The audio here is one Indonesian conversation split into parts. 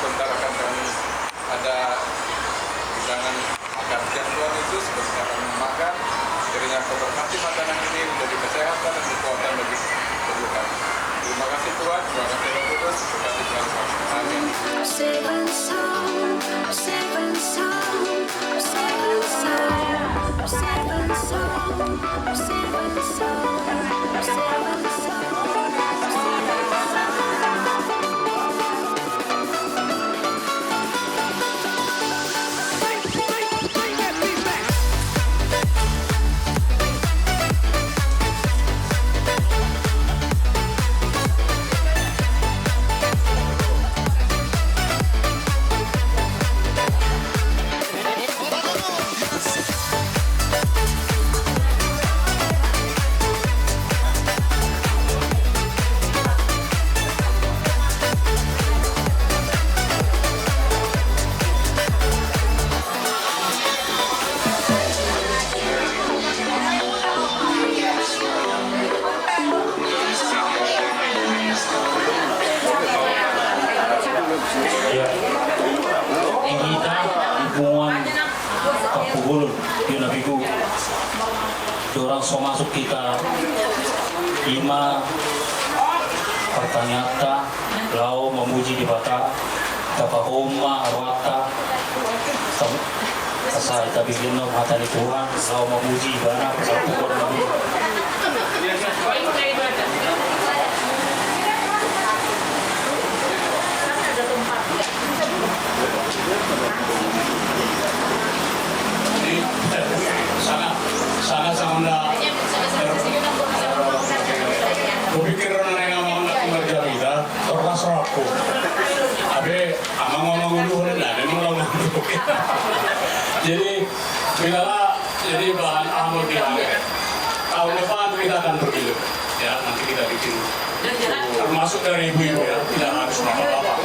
sebentar akan kami ada hidangan makan siang Tuhan Yesus, sebentar kami makan. Kiranya Kau berkati makanan ini menjadi kesehatan dan kekuatan bagi tubuh kami. Terima kasih Tuhan, terima kasih Roh Kudus, berkati Tuhan kami. Amin. Saving soul, saving soul, saving soul, saving soul, saving soul, saving soul. Dorang so masuk kita 5 pertanyaan lau memuji di bata kapahoma arwata kasar kita bikin no mata di Tuhan lau memuji ibana satu orang lebih. Sangat sangat kupikir orang yang mau kerja kita orang serapu abe amang ngomong dulu dan ngomong dulu jadi jadi bahan amal bilang tahun depan kita akan bergilir ya nanti kita bikin termasuk dari ibu-ibu ya tidak harus bapak-bapak.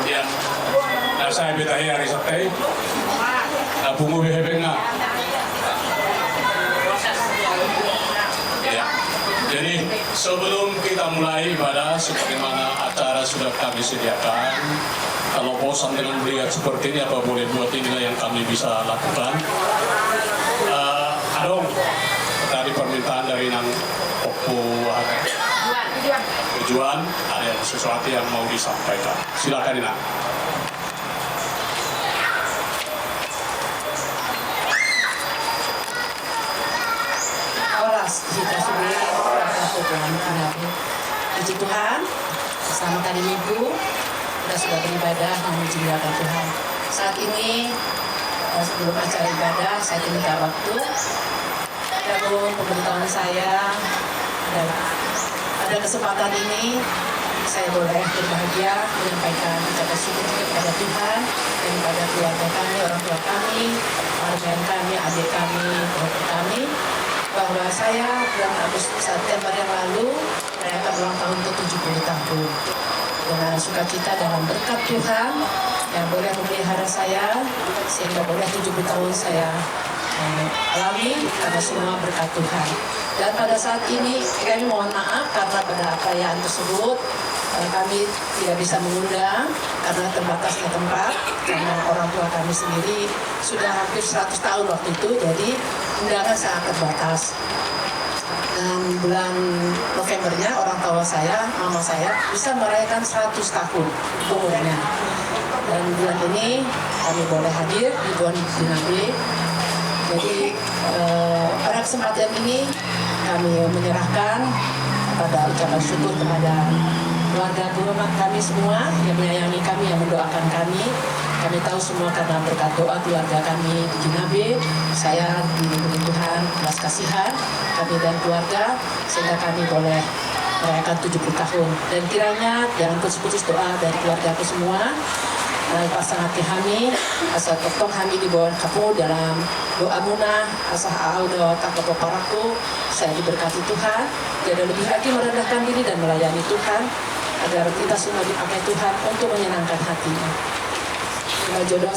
Ya, nah saya betahi hari Sabtu, nah bungu behebengna. Ya, jadi sebelum kita mulai ibadah, sebagaimana acara sudah kami sediakan, kalau bosan dengan melihat seperti ini, apa boleh buat inilah yang kami bisa lakukan. Adong, tadi permintaan dari Nang Opo tujuan ada sesuatu yang mau disampaikan. Silakan Nang. Oras kita sudah puji Tuhan bersama tadi Minggu kita sudah beribadah memuji Tuhan. Saat ini sebelum acara ibadah saya minta waktu gabung pemberitahuan saya ada kesempatan ini saya boleh berbahagia menyampaikan ucapan syukur kepada Tuhan dan kepada keluarga kami, orang tua kami, keluarga kami, adik kami, bapak kami, bahwa saya bulan Agustus September yang lalu merayakan ulang tahun ke-70 tahun dengan sukacita dalam berkat Tuhan yang boleh memelihara saya sehingga boleh 70 tahun saya alami karena semua berkat Tuhan. Dan pada saat ini kami mohon maaf karena pada perayaan tersebut kami tidak bisa mengundang karena terbatasnya tempat, karena orang tua kami sendiri sudah hampir 100 tahun waktu itu, jadi undangan sangat terbatas. Dan bulan Novembernya orang tua saya, mama saya bisa merayakan 100 tahun umurnya. Dan bulan ini kami boleh hadir di Buan Dinabe. Jadi pada kesempatan ini kami menyerahkan pada ucapan syukur kepada keluarga kami semua yang menyayangi kami, yang mendoakan kami. Kami tahu semua karena berkat doa keluarga kami di Jinabe, saya diberi Tuhan belas kasihan kami dan keluarga sehingga kami boleh merayakan 70 tahun. Dan kiranya jangan putus-putus doa dari keluarga aku semua. Pasangan kami, asal totong kami di bawah kapu dalam doa munah, asal doa takut paraku, saya diberkati Tuhan, jadi lebih lagi merendahkan diri dan melayani Tuhan, agar kita semua dipakai Tuhan untuk menyenangkan hatinya. lima jodoh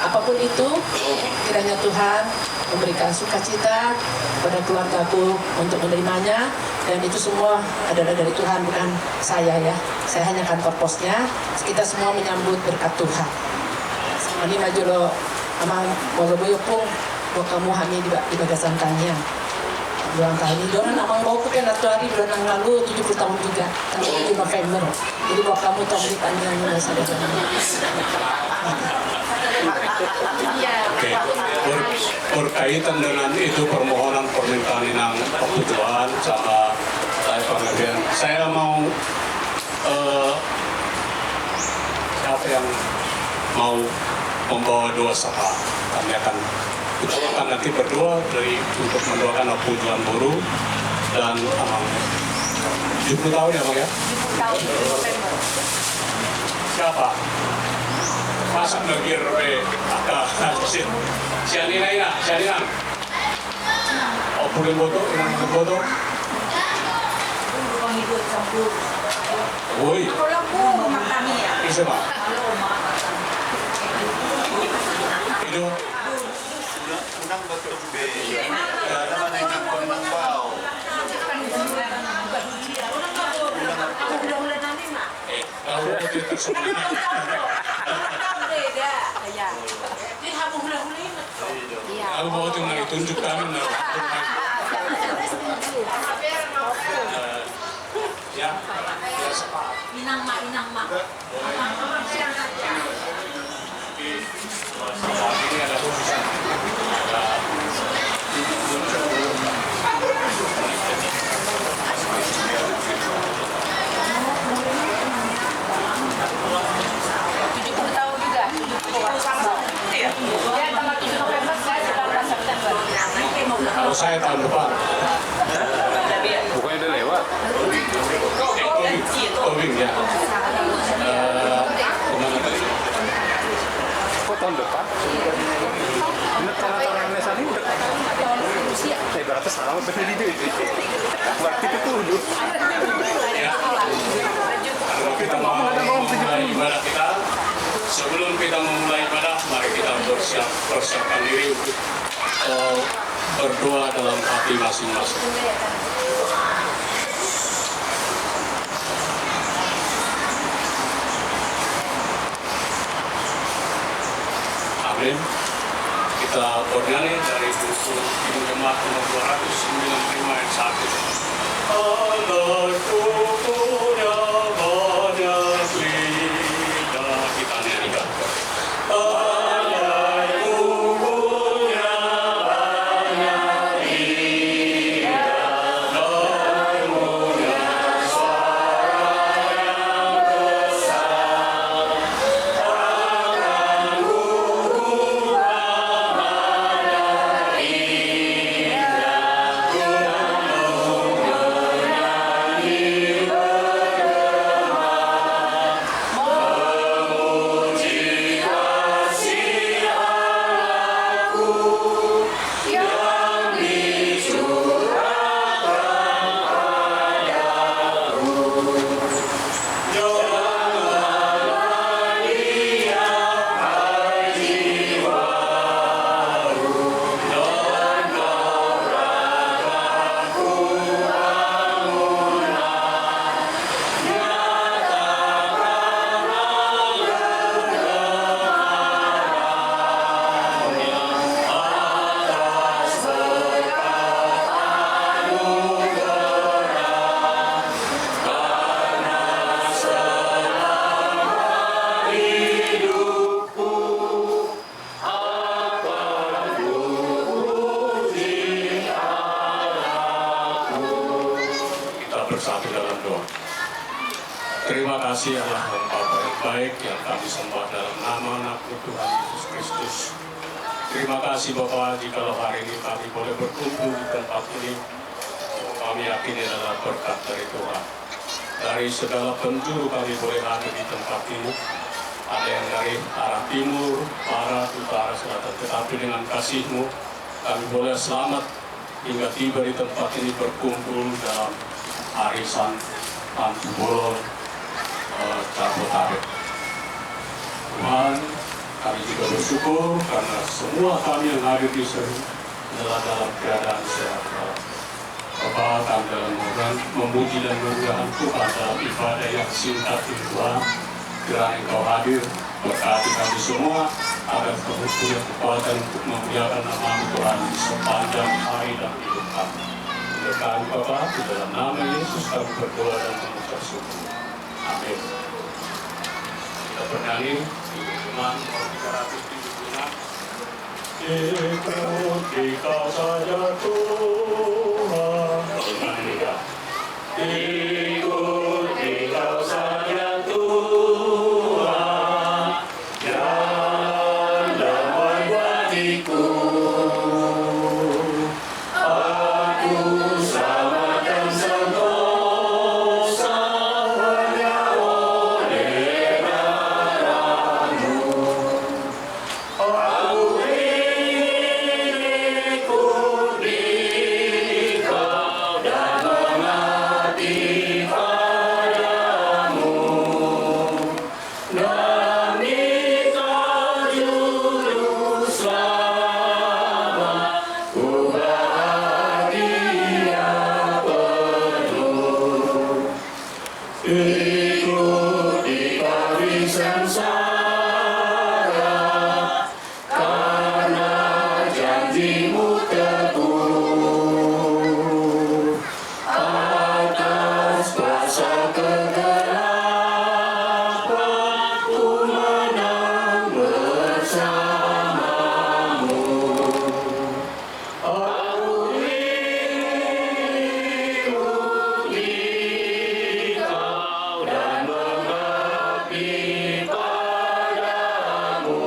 apapun itu, kiranya Tuhan memberikan sukacita kepada keluargaku untuk menerimanya, dan itu semua adalah dari Tuhan, bukan saya ya. Saya hanya kantor posnya. Kita semua menyambut berkat Tuhan. Ini majolo amang mogoboyo pun kamu hami di bagasan tanya. Bulan kali doang amang mau kan atau hari bulan yang lalu 70 tahun juga, tanggal 7 November. Jadi buat kamu tahun di panjang yang saya Oke, berkaitan dengan itu permohonan permintaan inang pertujuan sama saya pengertian. Saya mau siapa yang mau membawa doa sama, kami akan kita akan nanti berdoa untuk mendoakan pertujuan buruh dan 70 tahun ya Bang ya? 70 tahun November. Siapa? Masa negir sianina ina, sianina. Oh, pulih boto, inang boto. Woi. Kalau po kami ya. Isa ba? Ilo. Unang batok be. Naman ay nakon ng bao. Tahu ko dito sa Aku mau itu nang tunjuk kami na. Ya. Inang ma. Ini ada tulisan. Kalau saya tahun depan. Bukannya udah lewat. Tobing ya. Kemana tadi? Kok tahun depan? Ini tahun-tahun Nesan ini udah. Berarti salah benar itu. Berarti itu tuh. Ya. Kalau kita mau memulai ibadah kita, sebelum kita memulai ibadah, mari kita persiapkan diri untuk berdoa dalam hati masing-masing. Amin. Kita bernyanyi dari buku Ibu Jemaat nomor 295 ayat 1. Allahku punya banyak lidah. Kita nyanyikan. Allahku punya banyak lidah dan punya suara yang besar. Tanganku punya banyak lidah gunung menyanyi bergema memuji kasih Allahku yang dicurahkan padaku. Janganlah ia haji baru dan kau ragaku bangunlah. Nyatakanlah kegemarannya atas berkat anugerah, karena selama hidupku akan kupuji Allahku. Kita bersatu dalam doa. Terima kasih Allah dan Bapa yang baik yang kami sembah dalam nama anak Tuhan Yesus Kristus. Terima kasih Bapa, jikalau hari ini kami boleh berkumpul di tempat ini, kami yakin ini adalah berkat dari Tuhan. Dari segala penjuru kami boleh hadir di tempat ini. Ada yang dari arah timur, barat, utara, selatan. Tetapi dengan kasih-Mu, kami boleh selamat hingga tiba di tempat ini berkumpul dalam arisan Antubulon Jabodetabek. Tuhan, kami juga bersyukur karena semua kami yang hadir di sini adalah dalam keadaan sehat. Bapak, kami dalam memuji dan memuliakan Tuhan dalam ibadah yang singkat ini Tuhan. Kiranya Engkau hadir berkati kami semua agar kami punya kekuatan untuk memuliakan nama Tuhan di sepanjang hari dan hidup kami. Berkati Bapak, di dalam nama Yesus kami berdoa dan mengucap syukur. Amin. Kita bernyanyi di Firman 376. Ikuti Kau saja Tuhan. Ikuti Kau saja Tuhan, dan damai buatiku. Aku selamat dan sentosa hanya oleh darah-Mu. Aku ingin ikuti Kau dan mengabdi padamu. Demi Kau juru selamat, ku bahagia penuh. Ikuti Kau di sengsara, karena janji-Mu teguh. Atas kuasa kegelapan, ku menang bersama-Mu. Aku ingin ikuti Kau dan mengabdi padamu.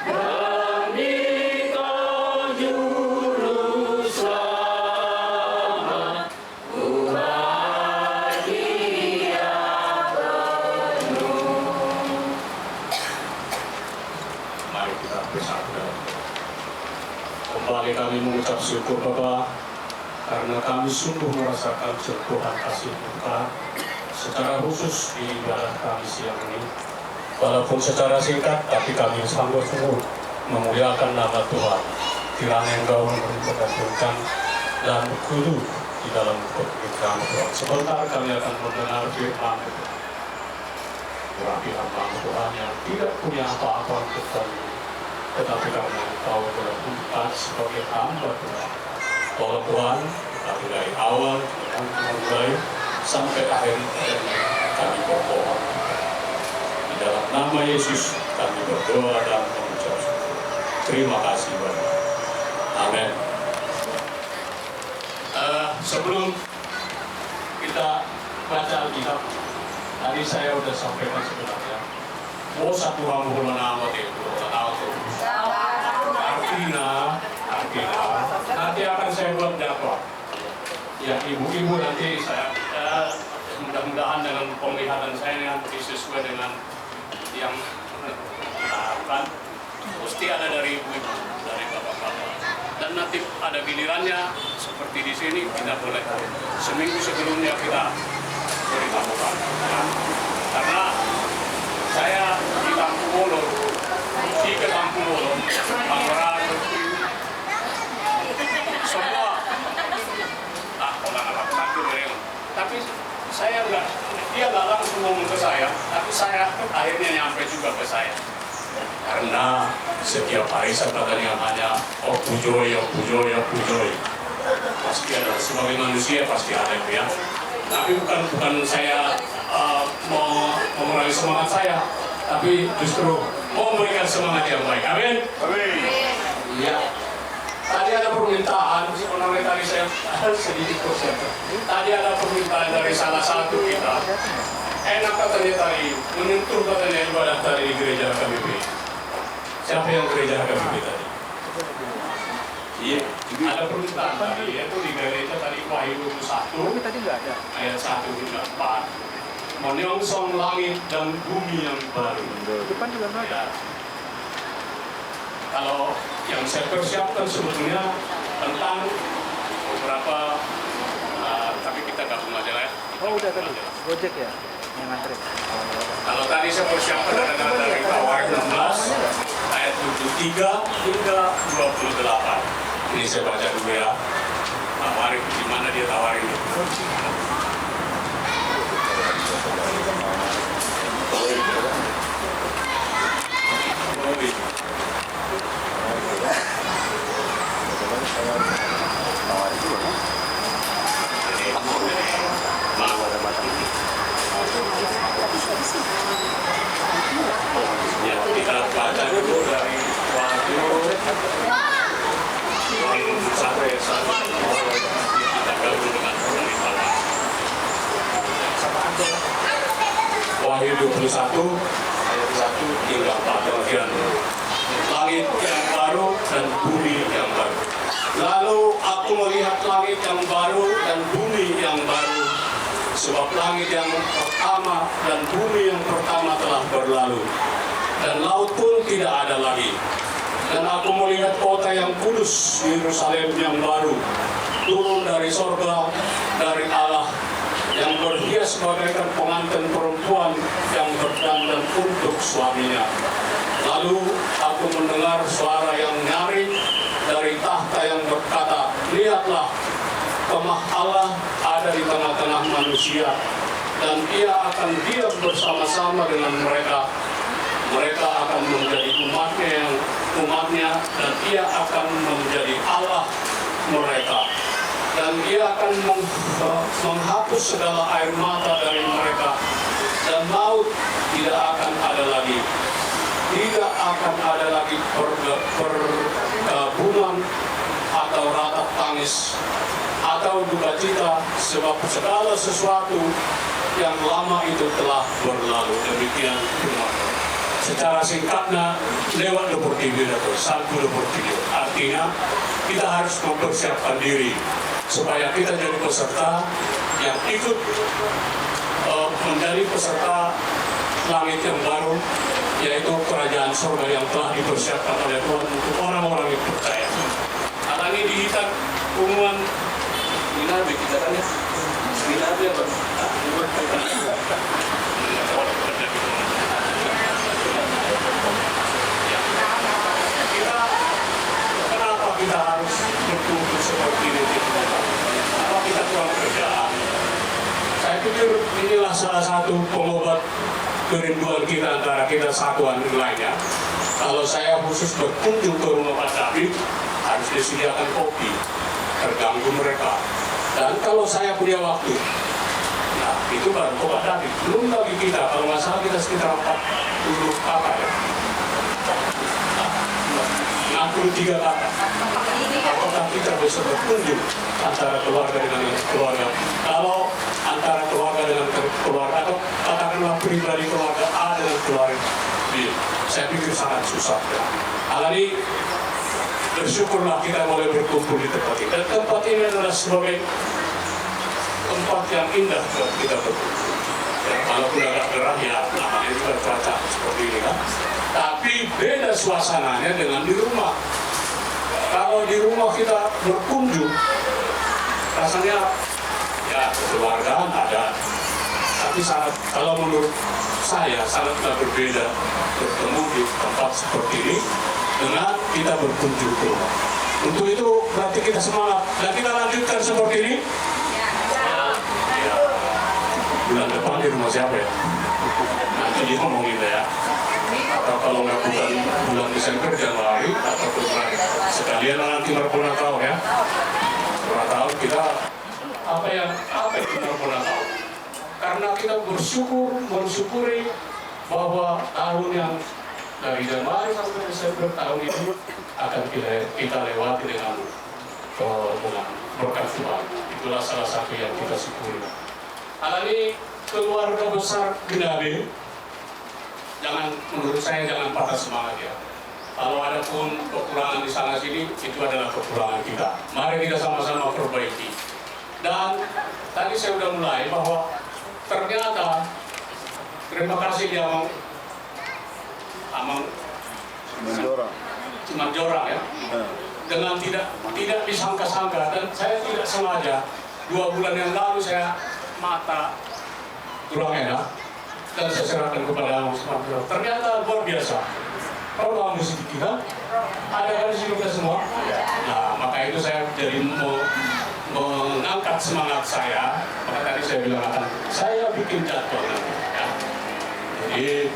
Demi Kau juru selamat, ku bahagia penuh. Mari kita bersatu dalam doa. Kembali kami mengucap syukur Bapa, karena kami sungguh merasakan sentuhan kasih Tuhan secara khusus di ibadah kami siang ini. Walaupun secara singkat, tapi kami sanggup-sanggup memuliakan nama Tuhan. Kiranya Engkau memberkati dan berkudu di dalam pemikiran Tuhan. Sebentar kami akan mendengar firman hamba Tuhan yang tidak punya apa-apa untuk kami, tetapi karena Engkau telah bukan sebagai hamba Tuhan. Tolong Tuhan, kami dari awal mulai sampai akhir kami berdoa. Di dalam nama Yesus kami berdoa dan mengucap syukur. Terima kasih Bapak. Amin. Sebelum kita baca Alkitab, tadi saya sudah sampaikan sebenarnya. Oh satu hamba nama itu, artinya nanti akan saya buat dakwah. Ya ibu-ibu nanti saya mudah-mudahan dengan penglihatan saya nanti sesuai dengan yang kita harapkan. Mesti ada dari ibu-ibu, dari bapak-bapak. Dan nanti ada gilirannya seperti di sini kita boleh seminggu sebelumnya kita beritahukan. Karena saya di Kampung Molo, Pangeran, semua tapi saya dia nggak langsung ngomong ke saya, tapi saya akhirnya nyampe juga ke saya. Karena setiap hari saya katanya hanya pujoy. Pasti ada, sebagai manusia pasti ada ya. Tapi bukan saya mau mengurangi semangat saya, tapi justru mau memberikan semangat yang baik. Amin. Amin. Ya. Tadi ada permintaan, sebenarnya tadi saya sedikit persiapan. Tadi ada permintaan dari salah satu kita. Enak katanya tadi, menyentuh katanya ibadah tadi di gereja KBP. Siapa yang gereja KBP tadi? Iya, ada permintaan tadi, yaitu di gereja tadi Wahyu 21 tadi nggak ada. ayat 1 hingga 4. Menyongsong langit dan bumi yang baru. Depan juga nggak ada. Ya. Kalau yang saya persiapkan sebetulnya tentang beberapa, tapi kita gabung aja lah ya. Oh udah tadi, Gojek ya yang ngantri. Kalau tadi saya persiapkan ada dari Tawarna 3 hingga 28. Ini saya baca dulu ya. Tawarin, di mana dia tawarin? Ya, kita baca dulu dari Wahyu 1 ayat 1. Kita gabung dengan pemberitahuan. Wahyu 21 ayat 1 hingga 4 bagian. Langit yang baru dan bumi yang baru. Lalu aku melihat langit yang baru dan bumi yang baru, sebab langit yang pertama dan bumi yang pertama telah berlalu, dan laut pun tidak ada lagi. Dan aku melihat kota yang kudus, Yerusalem yang baru, turun dari sorga, dari Allah, yang berhias bagaikan pengantin perempuan yang berdandan untuk suaminya. Lalu aku mendengar suara yang nyaring dari tahta yang berkata, "Lihatlah, kemah Allah ada di tengah-tengah manusia, dan ia akan diam bersama-sama dengan mereka. Mereka akan menjadi umatnya, dan ia akan menjadi Allah mereka. Dan ia akan menghapus segala air mata dari mereka, dan maut tidak akan ada lagi. Tidak akan ada lagi pergabungan atau ratap tangis atau duka cita, sebab segala sesuatu yang lama itu telah berlalu." Demikian firman. Secara singkatnya, lewat lepur tidur atau salku lepur tidur. Artinya, kita harus mempersiapkan diri supaya kita jadi peserta yang ikut menjadi peserta langit yang baru, yaitu kerajaan surga yang telah dipersiapkan oleh Tuhan untuk orang-orang yang percaya. Hal ini dihitan pengumuman Binabe kita kan ya? Binabe apa? Kenapa kita harus berkumpul seperti ini? Apa kita kurang kerjaan? Saya pikir inilah salah satu pengobat kerinduan kita antara kita satuan lainnya. Kalau saya khusus berkunjung ke rumah Pak David, harus disediakan kopi, terganggu mereka. Dan kalau saya punya waktu, nah itu baru ke Pak David. Belum lagi kita, kalau nggak salah kita sekitar 40 kakak ya. 63 kakak. Apakah kita bisa berkunjung antara keluarga dengan keluarga? Kalau antara keluarga dengan keluarga, atau katakanlah pribadi keluarga A dengan keluarga B, saya pikir sangat susah. Hal ini bersyukurlah kita boleh berkumpul di tempat ini. Dan tempat ini adalah sebagai tempat yang indah buat kita berkumpul. Ya, walaupun agak gerah ya, namanya juga cuaca seperti ini kan. Tapi beda suasananya dengan di rumah. Kalau di rumah kita berkunjung, rasanya ya kekeluargaan ada. Tapi sangat, kalau menurut saya sangatlah berbeda bertemu di tempat seperti ini dengan kita berkunjung ke rumah. Untuk itu berarti kita semangat dan kita lanjutkan seperti ini. Ya. Bulan depan di rumah siapa ya? Nanti dia ngomongin ya. Atau kalau nggak bukan bulan Desember, Januari atau Februari. Sekalian nanti Marpona tahu ya. Marpona tahu kita apa yang Marpona tahu. Karena kita bersyukuri bahwa tahun yang dari Januari sampai Desember tahun ini akan kita lewati dengan berkat Tuhan. Itulah salah satu yang kita syukuri. Hal ini keluarga besar Binabe, menurut saya jangan patah semangat ya. Kalau ada pun kekurangan di sana sini, itu adalah kekurangan kita. Mari kita sama-sama perbaiki. Dan tadi saya sudah mulai bahwa ternyata terima kasih di Amang Cimanjora ya. Dengan tidak disangka-sangka, dan saya tidak sengaja 2 bulan yang lalu saya mata kurang enak dan saya serahkan kepada Amang Cimanjora. Ternyata luar biasa. Pro musik kita ada kan di sini kita semua. Nah, maka itu saya jadi mengangkat semangat saya. Maka tadi saya bilang akan saya bikin jadwal nanti. Ya. Jadi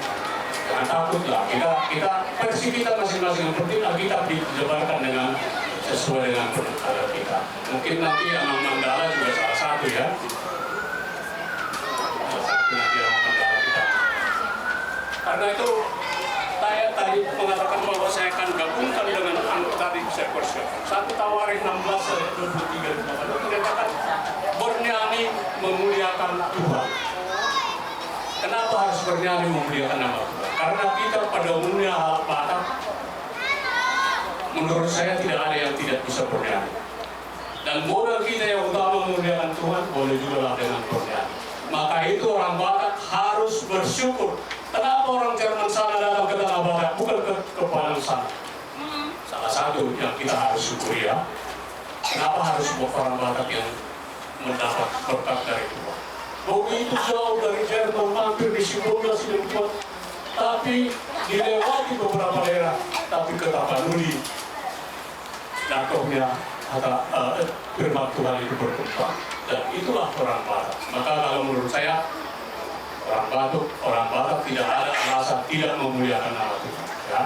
jangan takut lah. Kita versi kita masing-masing. Yang penting kita dijabarkan dengan sesuai dengan adat kita. Mungkin nanti Amang Mandala juga salah satu ya. Salah satu nanti Amang Mandala kita. Karena itu saya tadi mengatakan bahwa saya akan gabungkan dengan tadi saya persiapkan. Satu Tawarikh 16 ayat 23 dikatakan bernyanyi memuliakan Tuhan. Kenapa harus bernyanyi memuliakan nama Tuhan? Karena kita pada umumnya hal batak, menurut saya tidak ada yang tidak bisa bernyanyi. Dan modal kita yang utama memuliakan Tuhan boleh juga lah dengan bernyanyi. Maka itu orang Batak harus bersyukur. Kenapa orang Jerman sana datang ke tanah Batak, bukan ke Padang sana? Salah satu yang kita harus syukuri ya. Kenapa harus orang Batak yang mendapat berkat dari Tuhan? Begitu jauh dari Jerman, hampir di 19 buat, tapi dilewati beberapa daerah, tapi ke Tapanuli, jatuhnya firman Tuhan itu berkembang. Dan itulah orang Batak. Maka kalau menurut saya, orang Batak tidak ada alasan tidak memuliakan nama Tuhan. Ya.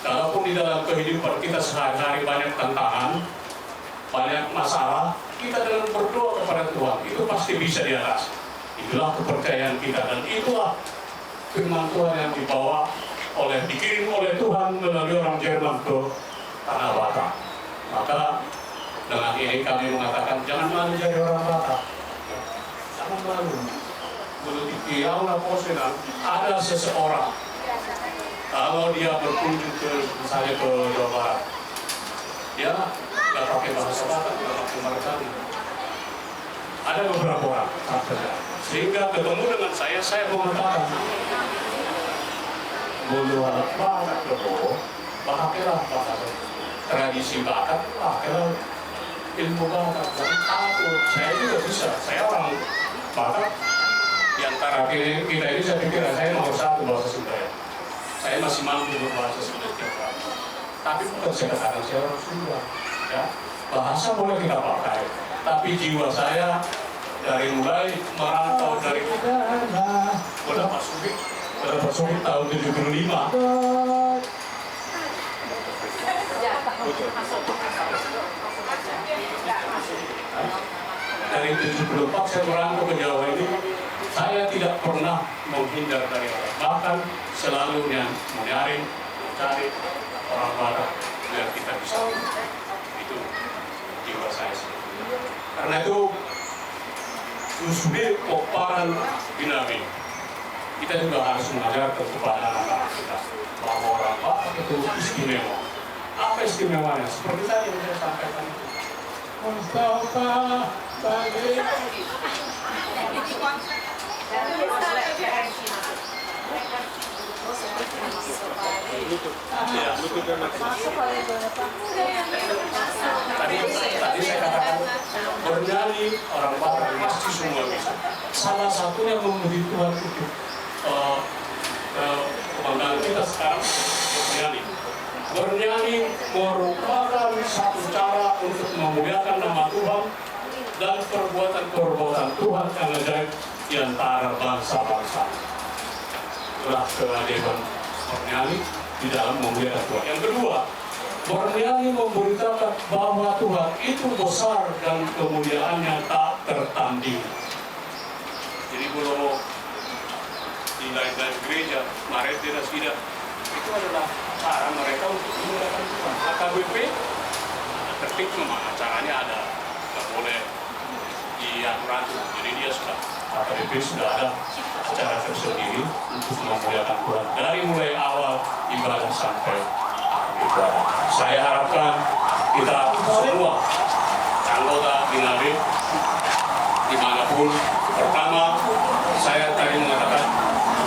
Kalaupun di dalam kehidupan kita sehari-hari banyak tantangan, banyak masalah, kita dengan berdoa kepada Tuhan itu pasti bisa diatasi. Itulah kepercayaan kita dan itulah firman Tuhan yang dikirim oleh Tuhan melalui orang Jerman ke tanah Batak. Maka dengan ini kami mengatakan jangan malu jadi orang Batak. Jangan malu. Menurut Kiauna Posenan ada seseorang kalau dia berkunjung misalnya ke Jawa Barat, dia nggak pakai bahasa Batak, nggak pakai Margani. Ada beberapa orang sehingga ketemu dengan saya mengatakan bulu anak Batak loh, pakailah bahasa tradisi Batak, pakailah ilmu Batak. Jangan takut, saya juga bisa. Saya orang Batak. Di antara kita ini saya pikir saya nomor 1 bahasa Sunda. Saya masih mampu berbahasa Sunda juga. Tapi bukan saya katakan saya orang Sunda. Ya. Bahasa boleh kita pakai, tapi jiwa saya dari mulai merantau dari udah masuk tahun 75. Dari 74 saya merantau ke Jawa ini. Saya tidak pernah menghindar dari orang, bahkan selalu mencari orang Batak biar kita bisa. Itu jiwa saya sendiri. Karena itu Usbe Koparan Binabi, kita juga harus mengajarkan kepada anak-anak kita bahwa orang Batak itu istimewa. Apa istimewanya? Seperti tadi yang saya sampaikan itu. Mustafa Bagi. Tadi saya katakan bernyanyi orang Batak pasti semua bisa. Salah satunya memuji Tuhan itu kebanggaan kita sekarang bernyanyi. Bernyanyi merupakan satu cara untuk memuliakan nama Tuhan dan perbuatan Tuhan yang ajaib di antara bangsa-bangsa. Itulah keajaiban bernyanyi di dalam memuliakan Tuhan. Yang kedua, bernyanyi memberitakan bahwa Tuhan itu besar dan kemuliaannya tak tertanding. Jadi kalau di lain-lain gereja, Maret tidak tidak, itu adalah cara mereka untuk memuliakan Tuhan. AKBP tertib memang acaranya ada, nggak boleh diatur-atur. Jadi dia AKBP sudah ada acara tersendiri untuk memuliakan Tuhan dari mulai awal ibadah sampai ibadah. Saya harapkan kita semua anggota Binabi dimanapun, pertama saya tadi mengatakan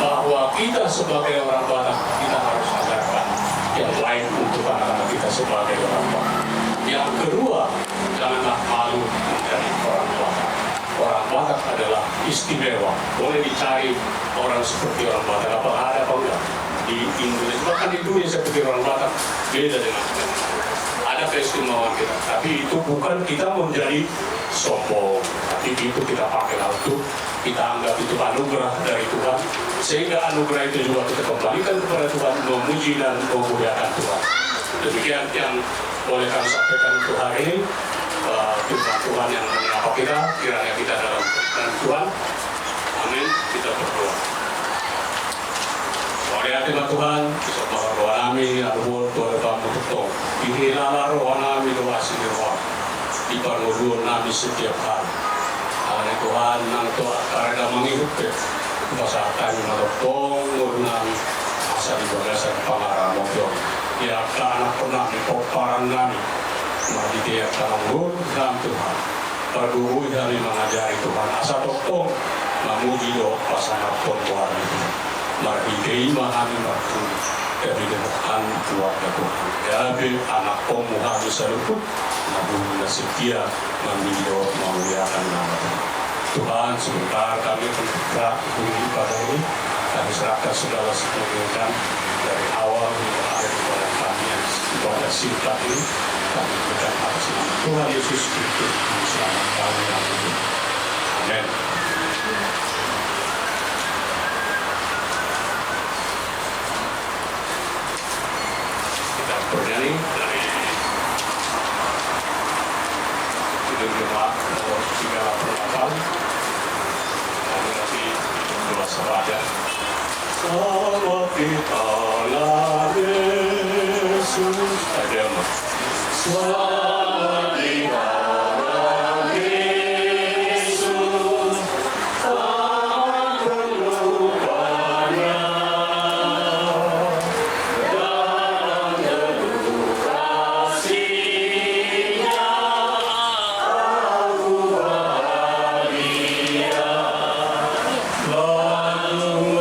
bahwa kita sebagai orang Batak kita harus ajarkan yang lain untuk anak-anak kita sebagai orang Batak. Yang kedua, janganlah malu menjadi orang Batak. Orang Batak adalah istimewa. Boleh dicari orang seperti orang Batak, apa ada apa enggak? di Indonesia, bahkan di dunia saya pikir orang Batak beda dengan kita. Ada keistimewaan kita, tapi itu bukan kita menjadi sombong, tapi itu kita pakai untuk kita anggap itu anugerah dari Tuhan, sehingga anugerah itu juga kita kembalikan kepada Tuhan, memuji dan memuliakan Tuhan. Demikian yang boleh kami sampaikan untuk hari ini. Firman Tuhan yang menyapa kita, kiranya kita dalam Tuhan. Amin. Kita berdoa. Wariati Tuhan, kita berdoa nami, aduh Tuhan kamu tutup. Ini lala roh nami doa sini roh. Di permuduan nami setiap hari. Karena Tuhan nang Tuhan karena menghidup masa kami melotong nur nami masa di bagasan pangarang mojong. Ya karena pernah di poparan nami. Mari dia kalanggur dalam Tuhan. Berduru dari mengajari Tuhan. Asa tokong memuji doa pasangan Tuhan itu. Mari dia imahami waktu dari depan keluarga Tuhan. Jadi anak pemuhani seruput. Namun setia memuji doa memuliakan nama Tuhan. Tuhan sebentar kami bergerak bunyi pada ini. Kami serahkan segala sepenuhnya dari awal hingga akhir kepada kami yang kepada singkat ini. Kami berikan atas nama Tuhan Yesus Kristus selamat kami yang hidup. Amin. Kita bernyanyi dari judul jemaat nomor 38. Kami nanti dua sahaja. Sama kita lah Yesus. Ada mas. Selamat di dalam Yesus, selamat berlupanya, dalam teduh kasih-Nya, aku bahagia, lalu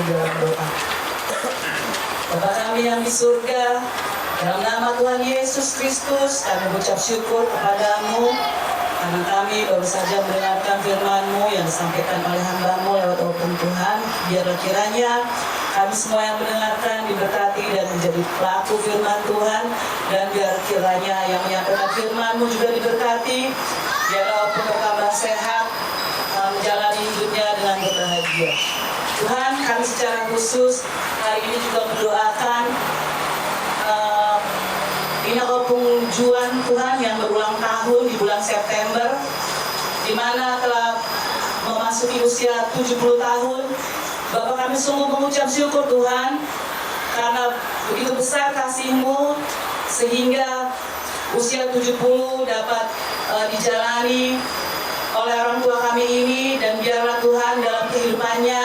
berdoa. Bapa kami yang di surga, dalam nama Tuhan Yesus Kristus, kami mengucap syukur kepadamu, karena kami baru saja mendengarkan firman-Mu yang disampaikan oleh hamba-Mu lewat open Tuhan. Biarlah kiranya kami semua yang mendengarkan diberkati dan menjadi pelaku firman Tuhan, dan biar kiranya yang menyampaikan firman-Mu juga diberkati. Biarlah open bertambah sehat, menjalani hidupnya dengan berbahagia. Tuhan, kami secara khusus hari ini juga mendoakan Ina Opung Juan Tuhan yang berulang tahun di bulan September, di mana telah memasuki usia 70 tahun. Bapak kami sungguh mengucap syukur Tuhan, karena begitu besar kasih-Mu sehingga usia 70 dapat dijalani oleh orang tua kami ini, dan biarlah Tuhan dalam kehidupannya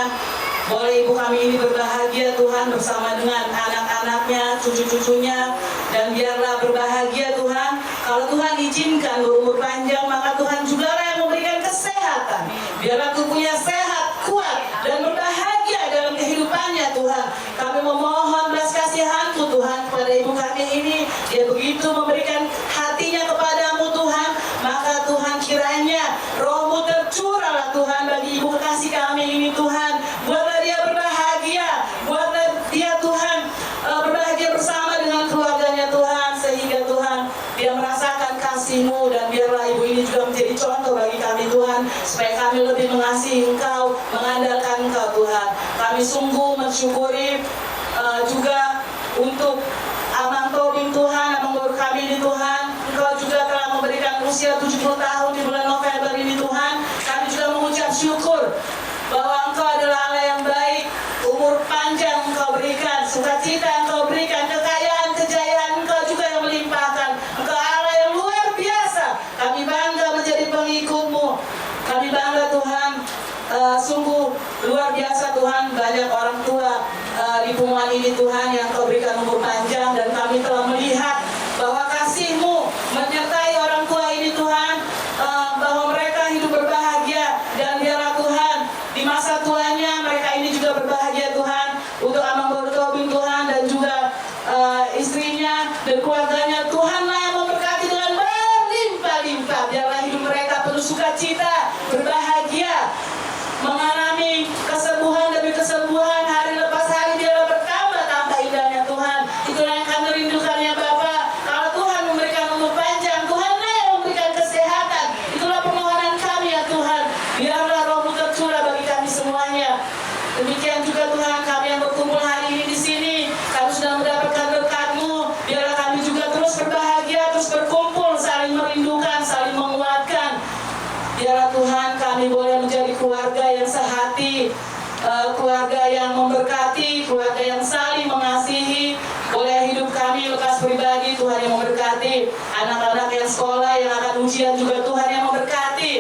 boleh ibu kami ini berbahagia Tuhan bersama dengan anak-anaknya, cucu-cucunya, dan biarlah berbahagia Tuhan. Kalau Tuhan izinkan berumur panjang, maka Tuhan juga lah yang memberikan kesehatan. Biarlah tubuhnya sehat, kuat, dan berbahagia dalam kehidupannya Tuhan. Kami memohon belas kasihan-Mu Tuhan kepada ibu kami ini. Dia begitu memberikan hatinya kepadamu Tuhan, maka Tuhan kiranya Roh-Mu tercurahlah Tuhan bagi ibu kekasih kami ini Tuhan. Buatlah dia berbahagia, buatlah dia Tuhan berbahagia bersama dengan keluarganya Tuhan, sehingga Tuhan dia merasakan kasih-Mu, dan biarlah ibu ini juga menjadi contoh bagi kami Tuhan, supaya kami lebih mengasihi Engkau, mengandalkan Engkau Tuhan. Kami sungguh mensyukuri juga untuk Amang Tobing Tuhan, Amang Baru kami ini Tuhan. Engkau juga telah memberikan usia 70 tahun di bulan November ini Tuhan. Kami juga mengucap syukur bahwa Engkau adalah Allah yang baik. Umur panjang Engkau berikan, sukacita Engkau berikan, kekayaan, kejayaan Engkau juga yang melimpahkan. Engkau Allah yang luar biasa. Kami bangga menjadi pengikut-Mu. Kami bangga Tuhan. Sungguh luar biasa Tuhan, banyak orang tua di Punguan ini Tuhan yang Kau berikan umur panjang, dan kami telah melihat bahwa kasih-Mu menyertai orang tua ini Tuhan, bahwa mereka hidup berbahagia, dan biarlah Tuhan di masa tuanya mereka ini juga berbahagia Tuhan. Untuk Amang Baru Tobing Tuhan dan juga istrinya dan keluarganya, Tuhanlah yang memberkati dengan berlimpah-limpah. Biarlah hidup mereka penuh sukacita, berbahagia, mengalami kesembuhan demi kesembuhan, hari lepas hari biarlah bertambah-tambah indahnya Tuhan. Itulah yang kami rindukan ya Bapa. Kalau Tuhan memberikan umur panjang, Tuhanlah yang memberikan kesehatan. Itulah permohonan kami ya Tuhan. Biarlah Roh-Mu tercurah bagi kami semuanya. Demikian juga Tuhan, kami yang berkumpul hari ini di sini, kami sudah mendapatkan berkat-Mu. Biarlah kami juga terus berbahagia, terus berkumpul, saling merindukan, saling menguatkan. Biarlah Tuhan kami boleh menjadi keluarga yang sehati, keluarga yang memberkati, keluarga yang saling mengasihi. Boleh hidup kami lekas pribadi, Tuhan yang memberkati. Anak-anak yang sekolah, yang akan ujian juga Tuhan yang memberkati.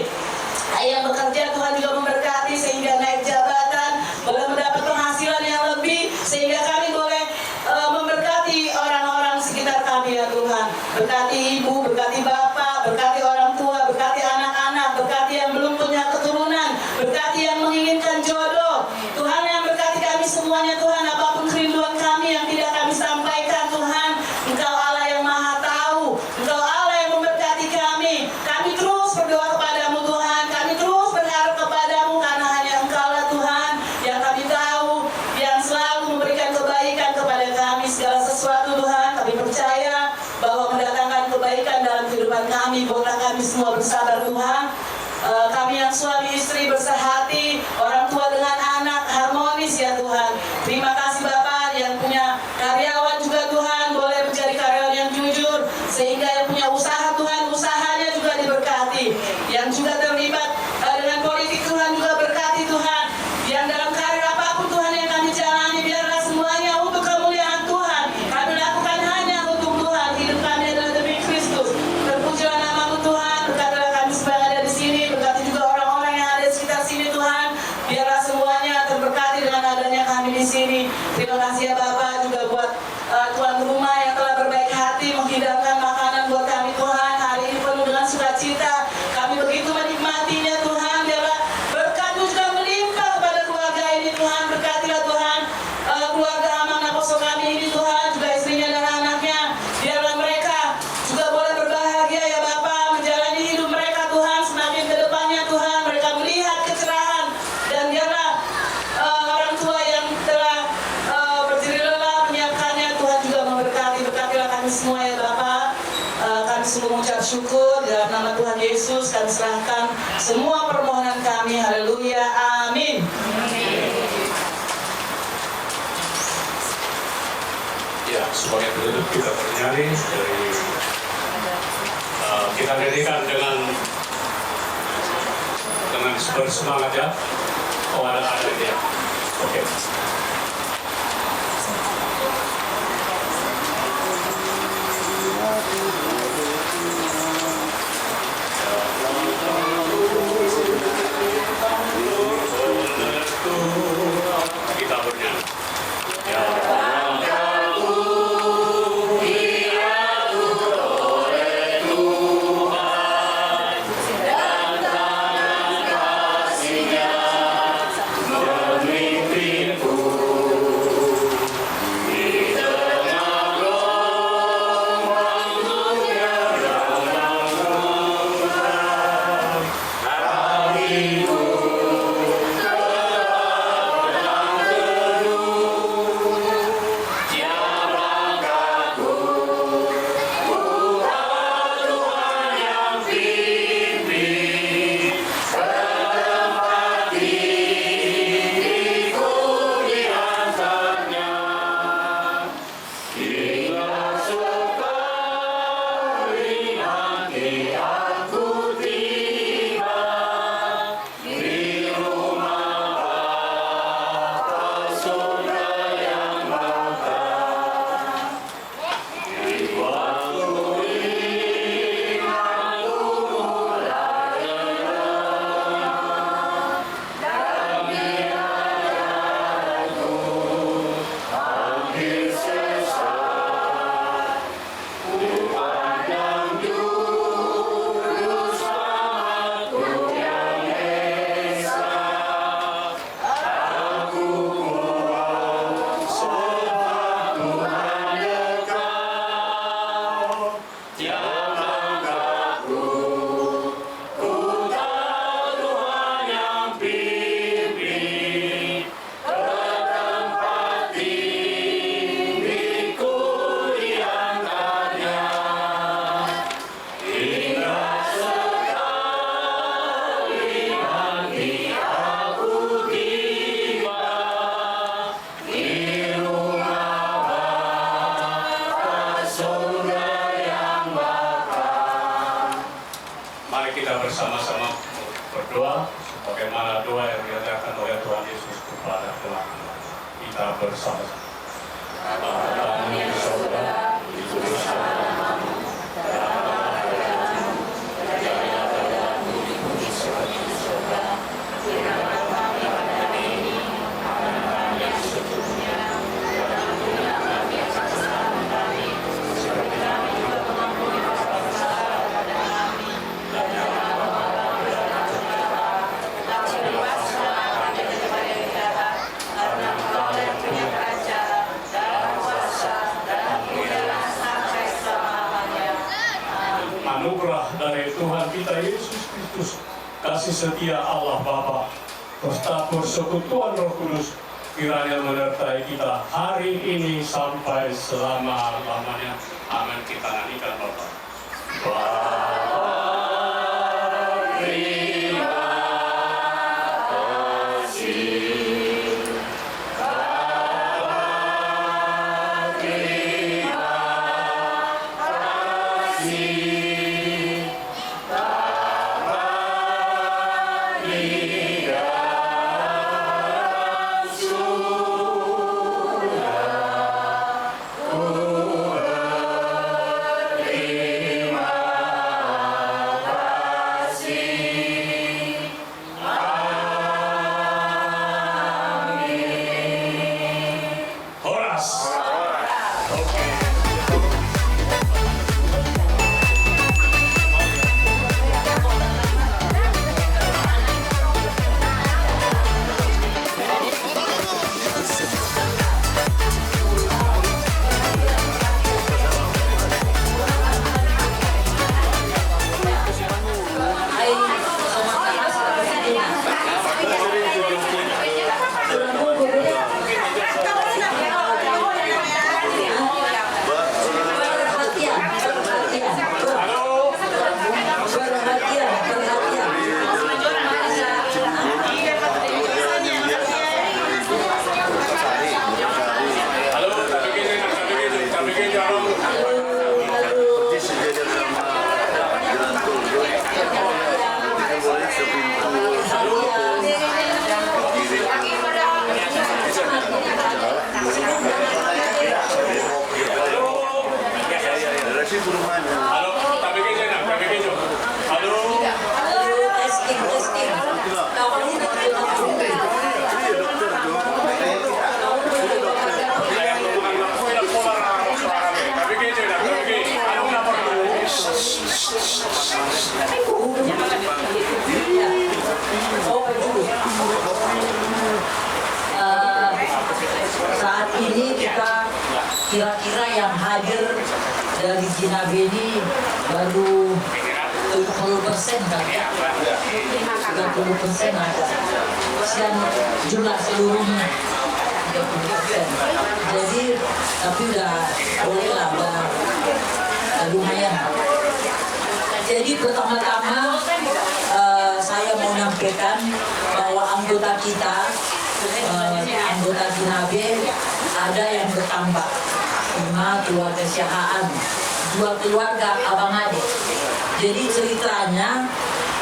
Yang bekerja Tuhan juga memberkati, sehingga naik jabatan, boleh mendapat penghasilan yang lebih, sehingga kami boleh memberkati orang-orang sekitar kami ya Tuhan. Berkati ibu, berkati bapak, berkati orang tua, berkati anak-anak, berkati yang belum punya keturunan, berkati yang menginginkan jodoh. Tuhan yang berkati kami semuanya Tuhan, apapun kerinduan kami yang tidak kami sampaikan Tuhan, Engkau Allah yang maha tahu, Engkau Allah yang memberkati kami. Kami terus berdoa kepadamu Tuhan, kami terus berharap kepadamu, karena hanya Engkau lah Tuhan yang kami tahu, yang selalu memberikan kebaikan kepada kami. Segala sesuatu Tuhan, kami percaya bahwa mendatangkan kebaikan dalam kehidupan kami. Buatlah kami semua bersabar Tuhan. Kami yang suami istri bersehati, orang tua dengan anak harmonis ya Tuhan. Terima kasih Bapak, yang punya karyawan juga Tuhan boleh menjadi karyawan yang jujur, sehingga yang punya usaha Tuhan, usahanya juga diberkati. Yang juga terlibat dengan politik Tuhan juga berkati Tuhan. Yang dalam karir apapun Tuhan yang kami jalani, biarlah semuanya untuk kemuliaan Tuhan. Kami lakukan hanya untuk Tuhan. Hidup kami adalah demi Kristus. Terpujilah nama-Mu Tuhan. Berkatilah kami semua yang ada di sini. Berkati juga orang-orang yang ada di sekitar sini Tuhan. Biarlah semuanya terberkati dengan adanya kami di sini. Terima kasih ya Bapak, juga buat tuan rumah yang telah berbaik hati menghidangkan makanan buat kami Tuhan. Hari ini penuh dengan sukacita. Kami begitu menikmatinya Tuhan. Biarlah berkat-Mu juga melimpah kepada keluarga ini Tuhan. Berkatilah Tuhan keluarga Amang Naposo kami ini Tuhan, juga istrinya dan anaknya. Biarlah mereka juga boleh berbahagia ya Bapa, menjalani hidup mereka Tuhan. Semakin ke depannya Tuhan, mereka melihat kecerahan. Dan biarlah orang tua yang telah berdiri lelah menyiapkannya, Tuhan juga memberkati. Berkatilah kami semua ya Bapa. Kami sungguh mengucap syukur dalam nama Tuhan Yesus. Kami serahkan semua permohonan kami. Haleluya, amin. Ya, sebagai penutup kita bernyanyi dari kita nyanyikan dengan bersemangat ya. Oh ada dia. Oke. bersama-sama berdoa bagaimana doa yang diajarkan oleh Tuhan Yesus kepada Tuhan kita bersama. Bapa kami di surga, dikuduskan namamu, anugerah dari Tuhan kita Yesus Kristus, kasih setia Allah Bapa, serta persekutuan Roh Kudus kiranya menyertai kita hari ini sampai selama-lamanya. Amin. Kita nyanyikan Bapa. Saat ini kita kira-kira yang hadir dari Jinabe ini baru 70% kan? 30% ada. Dan jumlah seluruhnya 30%. Jadi tapi udah boleh lah, lumayan. Jadi pertama-tama saya mau menyampaikan bahwa anggota kita, anggota Jinabe ada yang bertambah 5 keluarga Syahaan, 2 keluarga abang adik. Jadi ceritanya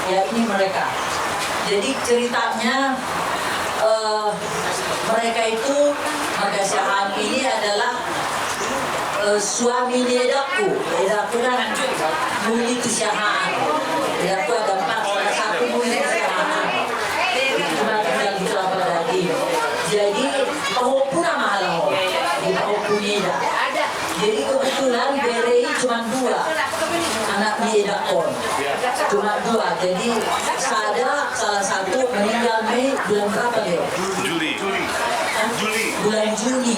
ya ini mereka. Jadi ceritanya mereka itu warga Syahaan ini adalah suami Edaku kan Muli itu Syahaan. Edaku ada 4, salah satu Muli Syahaan. Cuma tinggal di Kelapa Gading. Jadi Pahopu nama halau di Pahopu Neda. Jadi kebetulan Berei cuma 2 anak Edakon, cuma 2. Jadi Sada salah satu meninggal Mei bulan berapa dia? Bulan Juni.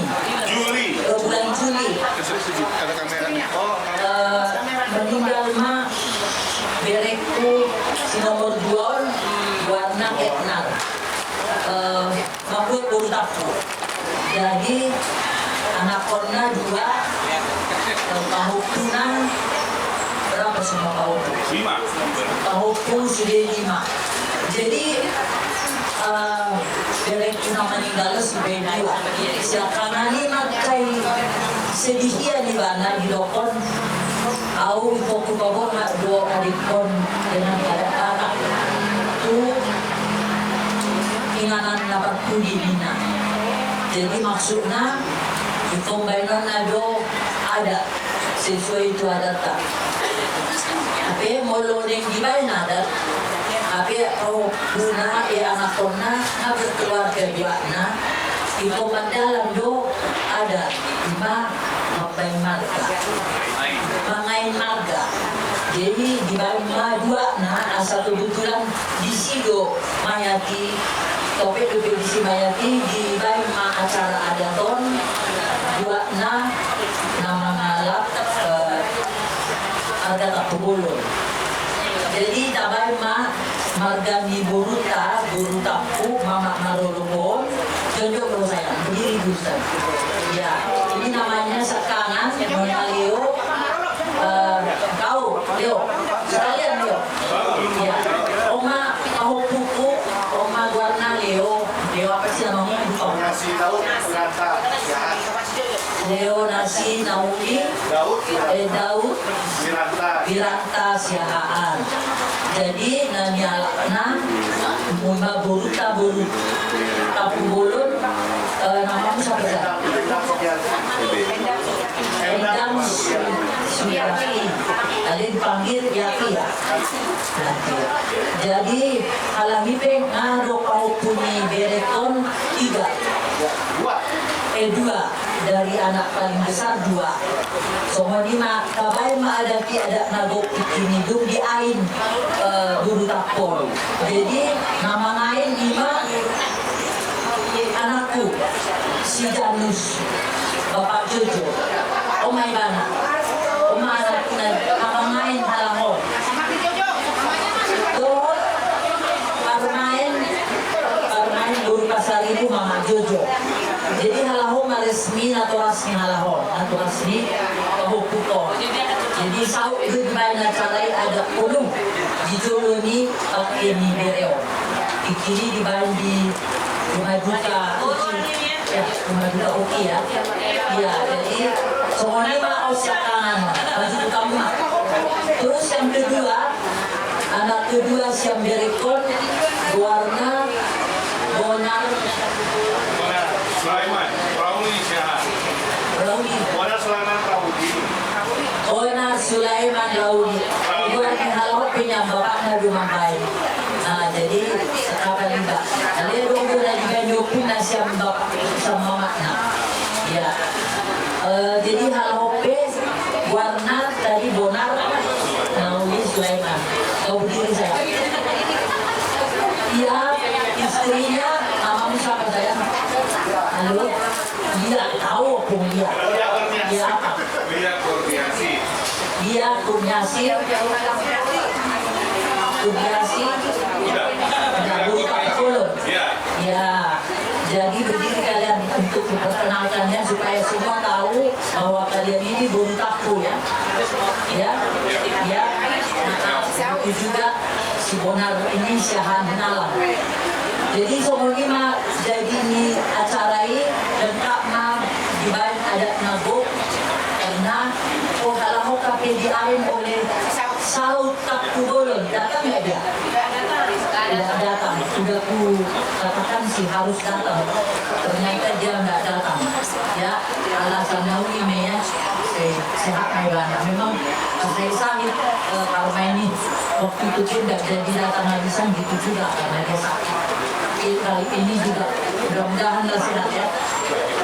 Bulan Juli. Meninggal mah Bereku si nomor 2 warna etnar. Mabuk urutaku. Jadi anak korna 2, Pahopu berapa semua Pahopu? 5. Pahopu sudah 5. Jadi Bereku nama meninggal sebagai 2. Siapa nani makai sedihia di mana di dokon. Au ipoku babon nak 2 adik kon dengan anak inganan dapat di Mina. Jadi maksudnya kombainan nado ada sesuai itu ada tak. Tapi molo yang dibayar ada. Tapi oh guna anak kona na berkeluarga juga na itu mandalam do ada lima main marga mangain marga. Jadi di bawah dua nah asal kebetulan di sido mayati topik di si mayati di bawah acara ada ton dua nah nama ngalap ada tak pebulun. Jadi tabay marga ni burutapu mama marulungon jojo kalau saya berdiri busan. Ya ini namanya sekangan Nona Leo. Kau Leo sekalian Leo. Ya oma tahu pupu oma warna Leo apa sih namanya bukan nasi laut rata ya Leo nasi nauli Daud Wiranta siahaan. Jadi nanyalana muna buruta tapulun namanya siapa ya? Endang Suyaki. Tadi dipanggil Yaki ya. Jadi halamipe ngaro kau punya bereton 3. 2 dari anak paling besar 2. Semua lima kabay maadaki ada nagok ikinidum di ain buru tapol. Jadi nama lain 5 anakku si Janus Bapak Jojo Oma Ibana Oma anakku nama lain halamon Dohot Parmain buru pasar ibu Mama Jojo. Jadi halahon resmi atau rasmi halahon atau rasmi kehukuman. Jadi sau itu dibayar carai ada ulung di Jolo ni pakai ni bereo. Di kiri dibayar di rumah duka ya rumah duka Oki ya. Ya jadi semuanya mau siapkan baju kamu. Terus yang kedua anak kedua siam berekon warna bonar Sulaiman, Rauli Syahat. Wana Sulaiman Rauli. Wana Sulaiman Rauli. Buat halal punya bapaknya rumah baik. Nah jadi sekarang juga. Jadi dulu lagi nyopin nasi bapak sama makna. Ya. Jadi halal warna tadi bonar Rauli Sulaiman. Kau berdiri saya. Dia istrinya nama siapa saya? Halo, dia tahu pun dia apa? Dia kurniasi, ya. Jadi berdiri kalian untuk memperkenalkannya supaya semua tahu bahwa kalian ini buru tapu ya. Nah, itu juga si Bonar ini Syahan Nalam. Jadi semuanya jadi ini acara ini lengkap dibayar ada nabok karena kalau mau kafe diain oleh Saud Takubulun datang nggak dia? Tidak datang. Sudah ku katakan sih harus datang. Ternyata dia nggak datang. Ya alasan Nawi ya sehat Maulana. Memang saya sakit karena ini waktu itu pun nggak jadi datang habisan gitu juga karena dia sakit. Kali ini juga mudah-mudahan sehat ya.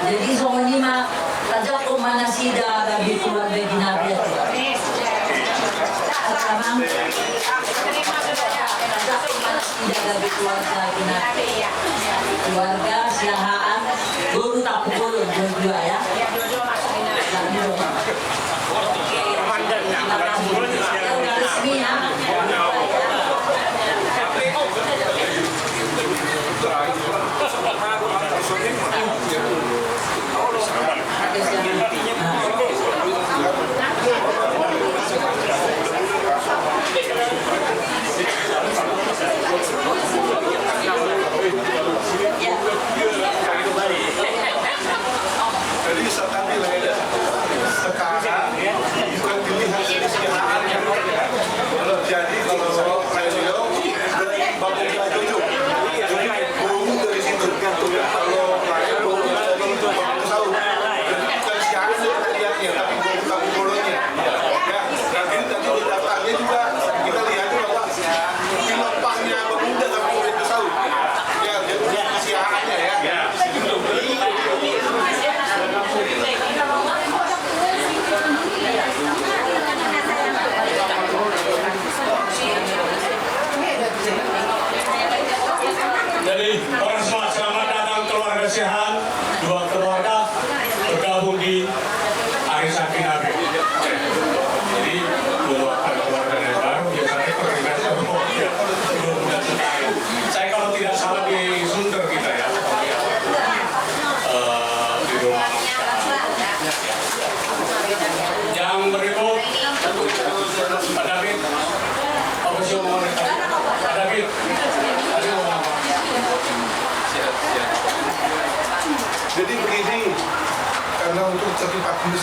Jadi semuanya raja kemana sih dari keluarga di Nabi itu. Sekarang raja kemana sih dari keluarga di Nabi. Keluarga siahaan guru tak pukul dua ya. Resmi ya. Jadi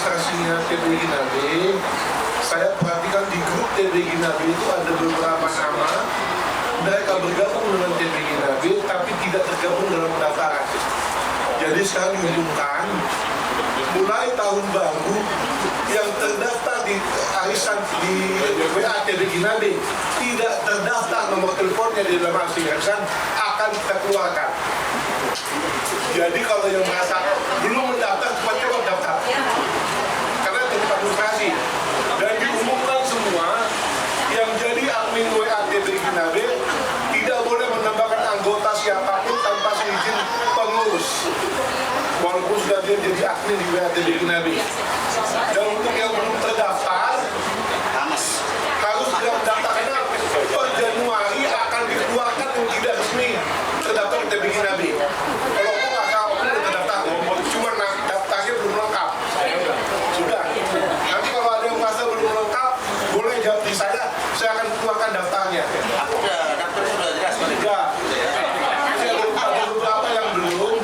administrasinya TBG Nabe, saya perhatikan di grup TBG Nabe itu ada beberapa nama mereka bergabung dengan TBG Nabe tapi tidak tergabung dalam pendaftaran. Jadi sekarang diumumkan mulai tahun baru yang terdaftar di arisan di WA TBG Nabe tidak terdaftar nomor teleponnya di dalam arisan akan kita keluarkan. Jadi kalau yang merasa belum mendaftar cepat-cepat daftar karena itu administrasi dan diumumkan semua yang jadi admin WA TBG Nabe tidak boleh menambahkan anggota siapapun tanpa izin pengurus walaupun sudah dia jadi admin di WA TBG Nabe. Dan untuk yang belum terdaftar harus segera mendaftar karena per Januari akan dikeluarkan yang tidak resmi terdaftar di TBG Nabe. Kalau udah terdaftar, cuma daftarnya belum lengkap. Sudah. Nanti kalau ada yang merasa belum lengkap, boleh jawab di saya akan keluarkan daftarnya. Aku udah daftar sudah jelas. Sudah. Ada beberapa yang belum.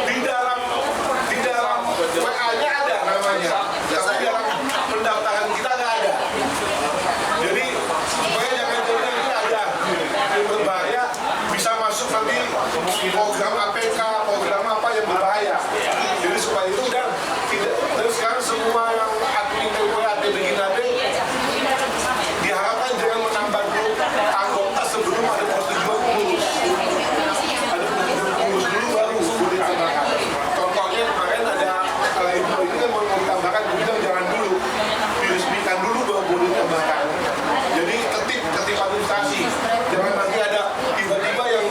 Di dalam WA-nya ada namanya, tapi dalam pendaftaran kita nggak ada. Jadi supaya jangan jadi ada yang berbahaya bisa masuk nanti program APK, program apa yang berbahaya. Jadi supaya itu dan tidak. Terus sekarang semua yang admin WA TBG Nabe diharapkan jangan menambah dulu anggota sebelum ada persetujuan pengurus. Ada persetujuan pengurus dulu baru boleh tambahkan. Contohnya kemarin ada ibu ini kan mau ditambahkan, bilang jangan dulu diresmikan dulu baru boleh tambahkan. Jadi tertib administrasi. Jangan nanti ada tiba-tiba yang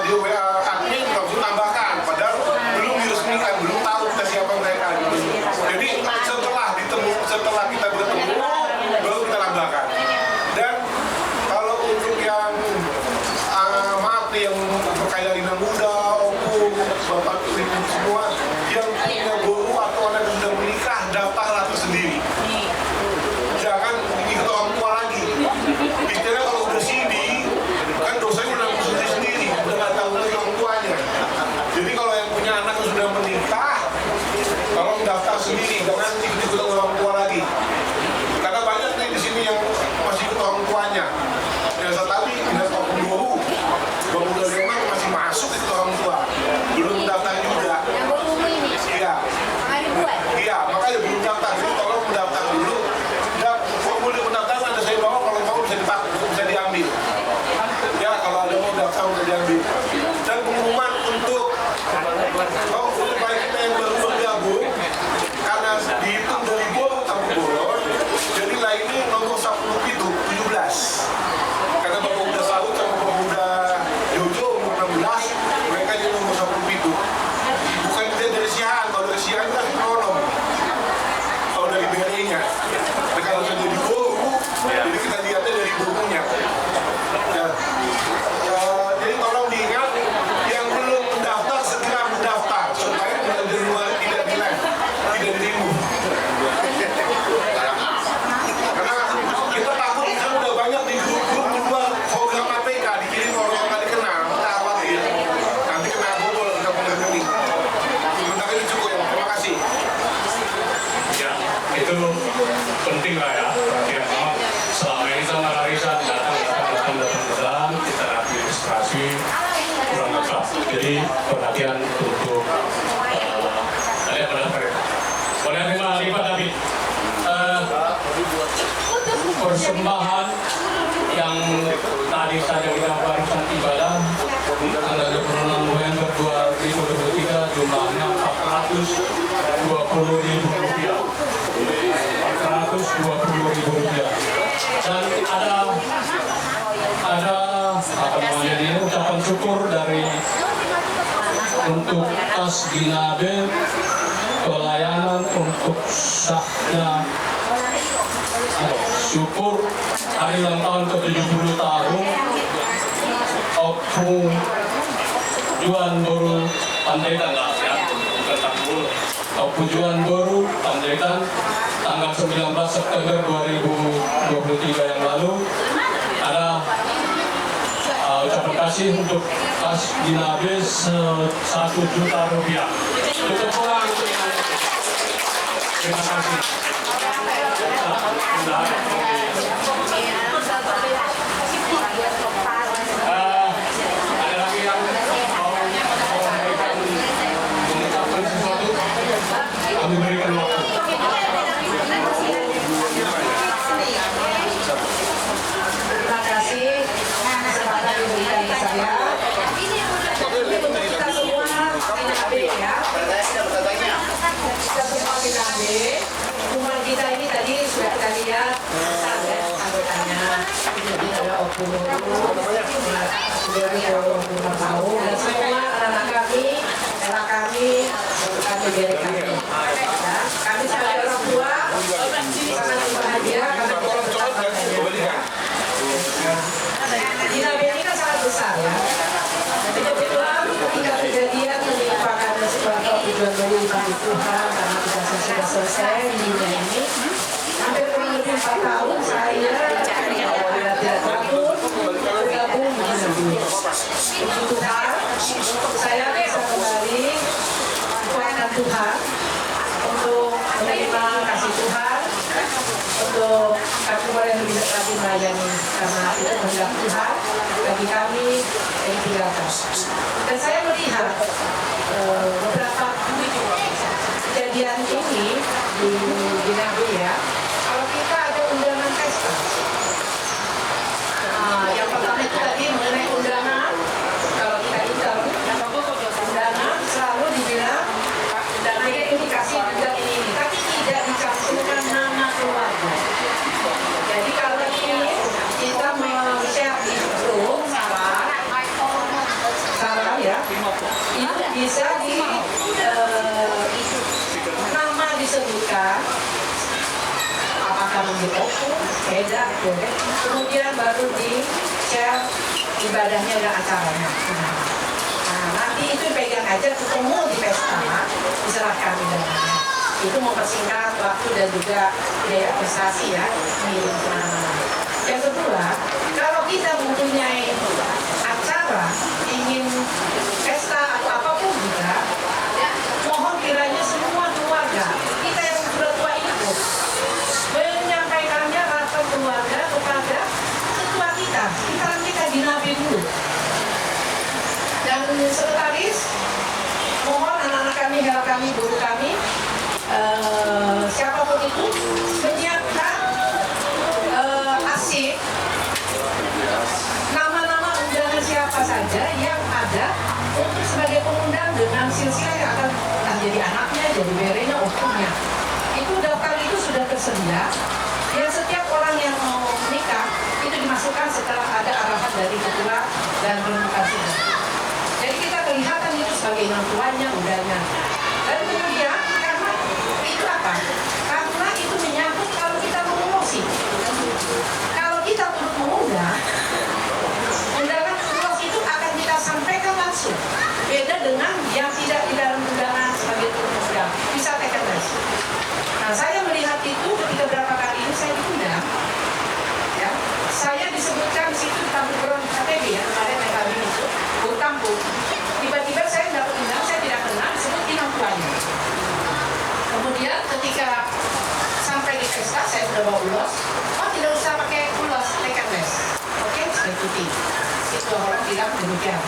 di WA admin langsung tambahkan, padahal belum diresmikan, belum tahu kita siapa mereka. Jadi setelah kita bertemu baru kita tambahkan. Dan kalau untuk yang maaf nih yang berkaitan dengan muda, opung, bapak ibu semua yang punya guru atau anak yang sudah menikah daftarlah tersendiri. Jangan ini ke orang tua lagi. Istilahnya kalau udah sini kan dosanya udah sendiri, udah nggak tahu lagi orang tuanya. Jadi kalau yang punya anak yang sudah menikah, tolong daftar sendiri, jangan ikut orang tua lagi. Karena banyak nih di sini yang masih ikut orang tuanya. Yang tetapi tidak tahu guru, udah memang masih masuk itu orang tua, belum daftar juga. Yang berumur ini? Iya. Iya, makanya belum daftar. Jadi tolong mendaftar dulu. Dan formulir pendaftaran ada saya bawa, kalau mau bisa diambil. Ya, kalau ada mau daftar bisa diambil. Dan pengumuman untuk baik kita yang baru bergabung, karena dihitung dari Bor sampai Boror, jadi lainnya nomor 10 itu 17. Karena Bapak udah Saud sama Bapak udah Jojo umur 16, mereka jadi nomor 10 itu. Bukan kita dari Siahan, kalau dari Siahan kan kronom. Kalau dari BRI-nya. Tapi kalau sudah jadi Boru, jadi kita lihatnya dari bukunya. Ya. Jadi tolong diingat, yang belum mendaftar segera mendaftar supaya bulan Januari tidak dilem, tidak dirimu. Karena kita takut kan udah banyak di grup-grup luar program APK dikirim orang nggak dikenal, kita khawatir nanti kena bobol kita penghuni. Sementara ini cukup ya, terima kasih. Ya, itu penting lah ya. Ya, selama ini sama arisan datang, kita administrasi kurang lengkap. Jadi perhatian untuk kalian mendaftar. Boleh terima lipat tapi persembahan yang tadi saja kita barusan ibadah tanggal 26 November 2023 jumlahnya Rp420.000. Rp420.000. Dan ada apa namanya ini ucapan syukur dari untuk tas Ginabe pelayanan untuk sahnya syukur hari ulang tahun ke-70 tahun Opung Juan Boru Pandaitan ya, Opung Boru Pandaitan tanggal 19 September 2023 yang lalu. Ada ucapan kasih untuk kas Ginabe Rp1 juta. Untuk orang Terima kasih. Ada lagi yang mau menyampaikan sesuatu? Kami berikan waktu. Terima kasih kesempatan diberikan ke saya. Kita semua PKB ya. Kita semua PKB. Rumah kita ini tadi sudah kita lihat anggotanya. Jadi ada Opung, dari Opung tahu dan semua anak-anak kami, anak kami, BRI kami. Ya, kami sebagai orang tua sangat bahagia karena kita bertanya. Dinamika ini kan sangat besar ya. Kebetulan ketika kejadian merupakan sebuah tujuan dari bagi Tuhan karena kita sudah selesai di dunia ini. Hampir kurang lebih 4 tahun saya tidak takut bergabung di sini. Puji Tuhan, saya bisa kembali kuatkan Tuhan untuk menerima kasih Tuhan, untuk kami boleh lebih lagi melayani karena itu kehendak Tuhan bagi kami yang tinggalkan. Dan saya melihat beberapa kejadian ini di Nabi ya, kalau kita ada undangan pesta. Yang pertama itu tadi mengenai undangan, kalau kita intern, undangan selalu dibilang undangan ini dikasih juga ini, tapi tidak dicantumkan nama keluarga. Jadi kalau ini kita share di grup saran ya, itu bisa di nama disebutkan apakah menjadi beda boleh, kemudian baru di share ibadahnya dan acaranya. Nah, nanti itu pegang aja ketemu di pesta, diserahkan ibadahnya. Itu mempersingkat waktu dan juga biaya administrasi ya, mengirim kemana-mana. Yang kedua, kalau kita mempunyai acara, ingin pesta atau apapun juga, mohon kiranya semua keluarga, kita yang sudah tua ikut, menyampaikannya rasa keluarga kepada ketua kita dinabi dulu. Dan sekretaris, mohon anak-anak kami, hera kami, guru kami, siapapun itu menyiapkan arsip nama-nama undangan siapa saja yang ada untuk sebagai pengundang dengan silsilah yang akan jadi anaknya, jadi berenya, opungnya. Itu daftar itu sudah tersedia. Yang setiap orang yang mau menikah itu dimasukkan setelah ada arahan dari ketua dan penentukan sidang. Jadi kita kelihatan itu sebagai orang tuanya, udahnya. Dan kemudian karena itu apa? Karena itu menyangkut kalau kita mengurusi. Kalau kita turut mengundang, undangan ulos itu akan kita sampaikan langsung. Beda dengan yang tidak di dalam undangan sebagai turut mengundang. Bisa tekan langsung. Nah, saya melihat itu ketika berapa kali ini saya diundang. Ya, saya disebutkan di situ di kampung Beron KTB ya, kemarin yang kami itu berkampung. Tiba-tiba saya dapat undang, saya tidak kenal, disebut inang tuanya. Kemudian ketika sampai di pesta, saya sudah bawa ulos. Oh, tidak usah pakai ulos, tekan les. Oke, saya ikuti. Itu orang bilang demikian.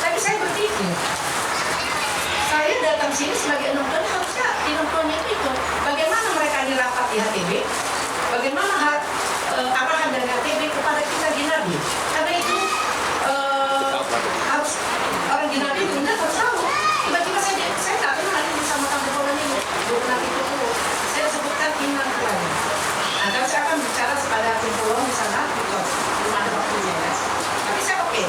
Tapi saya berpikir, saya datang sini sebagai enam tuan, harusnya enam tuannya itu ikut. Bagaimana mereka dirapat di HTB? Bagaimana arahan dari HTB kepada kita di Nabi? Karena itu harus orang di Nabi benar harus tahu. Tiba-tiba saya tak kenal ini sama kamu orang ini. Bukan itu dulu. Saya sebutkan iman tuanya. Nah, kalau saya akan bicara kepada kumpulan di sana, belum ada waktunya ya. Tapi saya oke.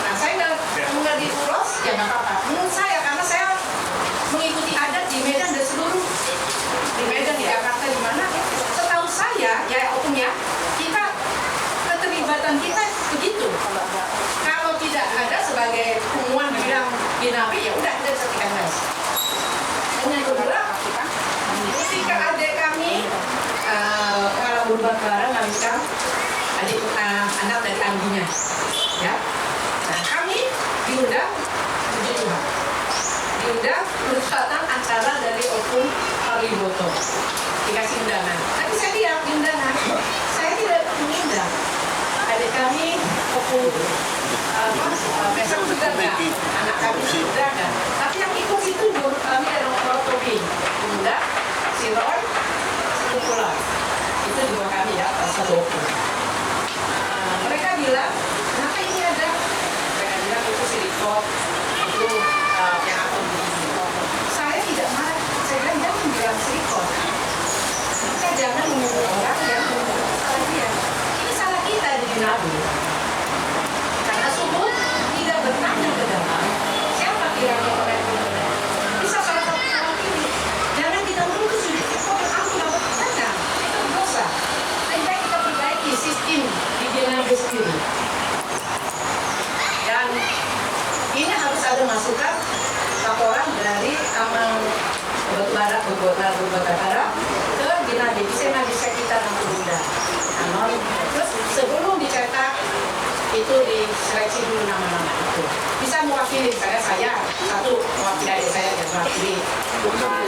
Nah, saya nggak diurus, ya nggak apa-apa. Menurut saya, karena saya mengikuti adat di Medan dan seluruh di Medan, di Jakarta, di mana. Setahu saya, ya opungnya, kita keterlibatan kita begitu. Kalau tidak ada sebagai pengumuman bilang di Nabi, ya udah kita bisa tiga guys. Yang kedua, ketika adik kami kalau berbuat bareng ngamiskan adik anak dari andinya, ya. Nah, kami diundang, puji Tuhan, diundang perusahaan acara dari opung Liboto dikasih undangan. Tapi saya lihat di undangan, saya tidak mengundang. Adik kami besok juga enggak, anak kami juga enggak. Tapi yang ikut itu guru kami adalah Rotobi, Bunda, si Roy, si Pula. Itu dua kami ya, satu. Mereka bilang, kenapa ini ada? Mereka bilang itu silikon, itu yang atom. Saya tidak marah, saya bilang jangan bilang silikon. Kita jangan menyebut orang yang menyebut salah dia. Ini salah kita di Nabi. Karena sumut tidak bertanya ke dalam siapa kiranya orang itu. Bisa salah satu orang ini. Jangan kita menuduh sudut aku dapat bertanya. Itu dosa. Lebih baik kita perbaiki sistem di Nabi sendiri. Dan ini harus ada masukan laporan dari amal batubara ke Ginabi, bisa kita nama Bunda. Terus sebelum dicetak itu diseleksi dulu nama-nama itu. Bisa mewakili saya satu mewakili adik saya dan mewakili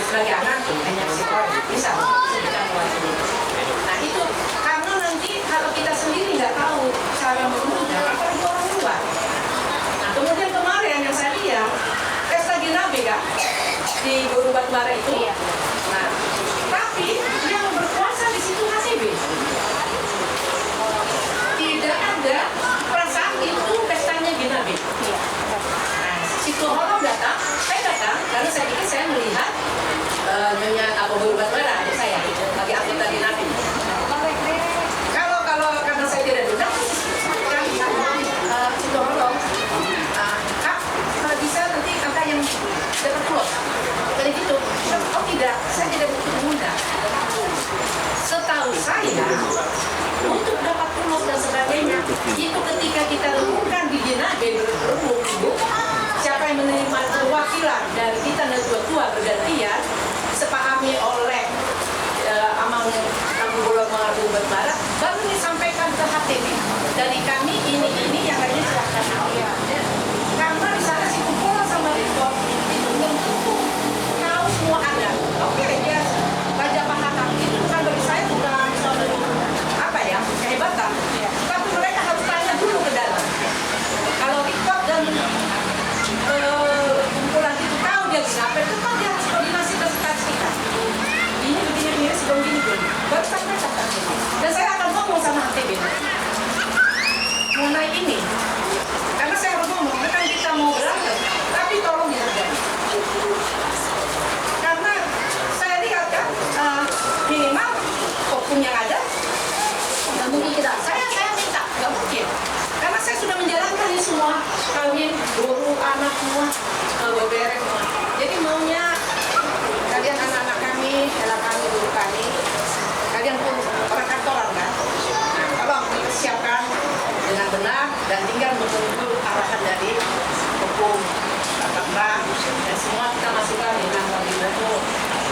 sebagai anak hanya psikolog bisa mewakili. Nah itu karena nanti kalau kita sendiri nggak tahu cara mengundang apalagi orang luar. Nah kemudian kemarin yang saya lihat pesta Ginabi kan di Guru Batubara itu. Nah tapi yang berkuasa di situ HCB. Tidak ada perasaan itu pestanya Ginabi. Nah, situ orang datang, saya datang karena saya pikir saya melihat Nyonya Guru Batubara adik saya bagi anggota Ginabi. Kalau karena saya tidak diundang, situ orang, Kak, kalau bisa nanti kakak yang dapat klub. Jadi gitu, oh tidak, saya tidak butuh mengundang. Setahu saya, untuk dapat klub dan sebagainya, itu ketika kita lakukan di Ginabi berumur siapa yang menerima perwakilan dari kita dan tua-tua bergantian, disepahami oleh amal Guru Batubara, baru disampaikan ke HTB. Dari kami ini yang lainnya silahkan awal. Karena di sana si kumpulan sama report itu belum tentu tahu semua ada. Oke, dia Raja Pahatang itu bukan bagi saya bukan suatu apa ya kehebatan. Tapi mereka harus tanya dulu ke dalam. Kalau report dan kumpulan itu tahu dia kenapa, itu kan dia harus koordinasi ke kita. Ini begini sebelum gini dulu. Baru sampai kata ini. Dan saya akan ngomong sama HTB mengenai ini. Karena saya harus ngomong, kan kita mau berantem, tapi tolong dihargai. Karena saya lihat kan, minimal hukum yang ada, nggak mungkin kita. Saya minta, nggak mungkin. Karena saya sudah menjalankan ini semua, kawin, guru, anak semua, beberek semua. Jadi maunya kalian anak-anak kami, adalah kami, guru kami, kalian pun orang kantoran kan, tolong dipersiapkan dengan benar dan tinggal menunggu arahan dari hukum Bapak dan semua kita masukkan dengan Liboto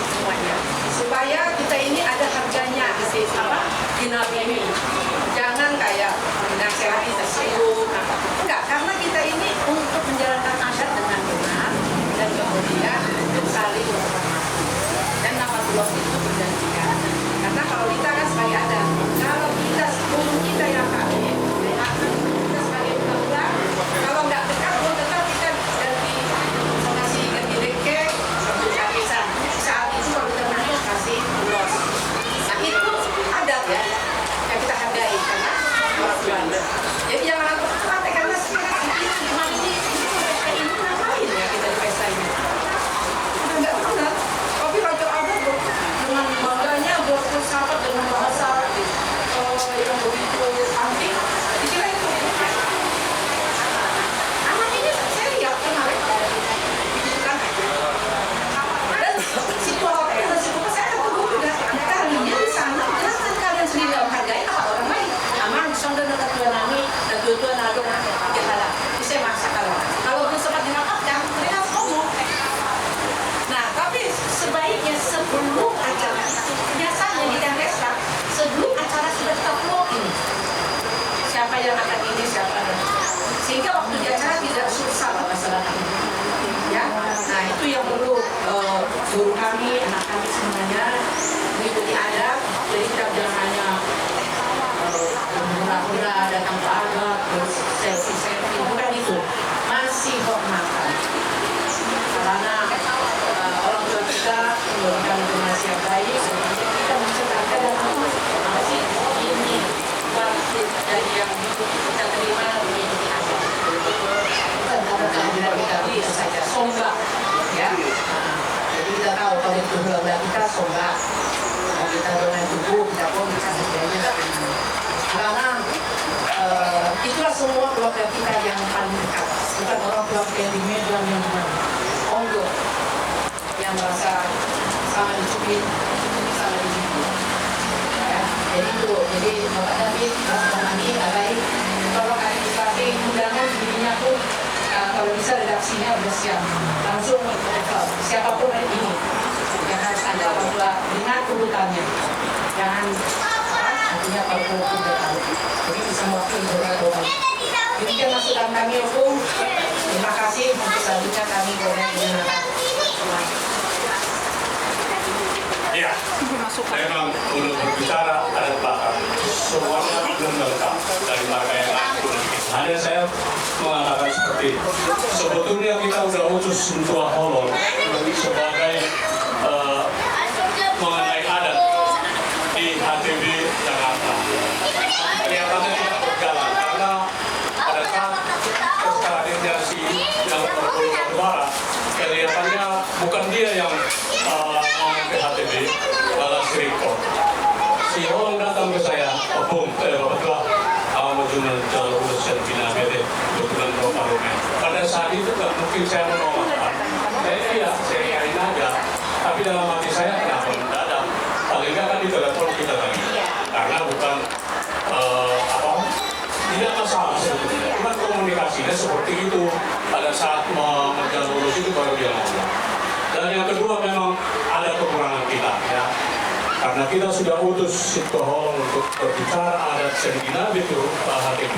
semuanya supaya kita ini ada harganya di Ginabi ini. Jangan kayak nasihati tersebut enggak, karena kita ini untuk menjalankan adat dengan benar dan kemudian saling menghormati dan nama blog itu berjanjikan. Karena kalau kita kan sebagai adat, kalau kita sebelum kita yang kawin, kita sebagai undang-undang, kalau nggak dekat, kalau tetap kita ganti deke, bisa. Saat itu kalau kita nanya kasih ulos. Nah itu adat ya, yang kita hargai karena orang Belanda. Jadi jangan lakukan karena kemarin ini ngapain ya kita di pesta ini? Nggak benar. Tapi Raja Albert dengan bangganya buat filsafat dengan bahasa yang begitu antik. Dikira itu anak ini saya lihat kemarin kan dan situ hotel dan situ saya akan tunggu juga kalian di sana jelaskan kalian sendiri menghargai apa orang lain aman sonda dan tuanami dan tuan nado kita lah bisa masak kalau belum sempat didapatkan mereka harus ngomong. Nah tapi sebaiknya sebelum acara biasanya di desa sebelum acara sudah terlogin siapa yang akan ini siapa sehingga waktu di acara tidak susah masalah ini ya. Nah itu yang perlu guru kami anak kami semuanya semuanya mengikuti adat, jadi kita jangan hanya pura-pura datang ke adat terus selfie, bukan itu, masih hormatan karena orang tua kita memberikan donasi yang baik, kita mencetakkan masih ini dari yang kita terima mengikuti adat, bukan karena kehadiran kita itu saja songgak ya. Jadi kita tahu kalau itu keluarga kita songgak, kita donasi tubuh kita pun bisa sebagainya, karena itulah semua keluarga kita yang paling dekat, bukan orang tua kita yang di Medan yang mana, Ondo yang merasa sama dicubit, sama dihibu. Ya, jadi itu, jadi Bapak David, Mas Tomani, baik, kalau administrasi undangan dirinya pun kalau bisa redaksinya sudah siap, langsung siapapun hari ini yang harus ada bahwa dengan urutannya, jangan artinya kalau sudah tahu, jadi bisa mewakili beberapa. Demikian masukan kami hukum. Terima kasih untuk selanjutnya kami boleh mendengarkan. Ya, memang untuk berbicara ada belakang, semuanya belum lengkap dari marga yang lain. Hanya saya mengatakan seperti itu. Sebetulnya kita sudah utus Sentua Holon sebagai mengenai adat di HTB Jakarta. Kelihatannya tidak berjalan karena pada saat koordinasi yang berburu Barat, kelihatannya bukan dia yang ke HTB, malah Sriko. Si orang datang ke saya, Bapak Tua, mau cuma jalur urusan bina bede, kebetulan Bapak Rumen. Pada saat itu tak mungkin saya menolak. Saya yakin aja, tapi dalam hati saya kenapa mendadak? Paling nggak kan di telepon kita lagi, karena bukan tidak masalah sebetulnya. Cuma komunikasinya seperti itu. Pada saat menjalur urus itu baru dia ngomong. Dan yang kedua memang ada kekurangan kita ya, karena kita sudah utus Sentua Holon untuk berbicara adat Sengkina itu HTB.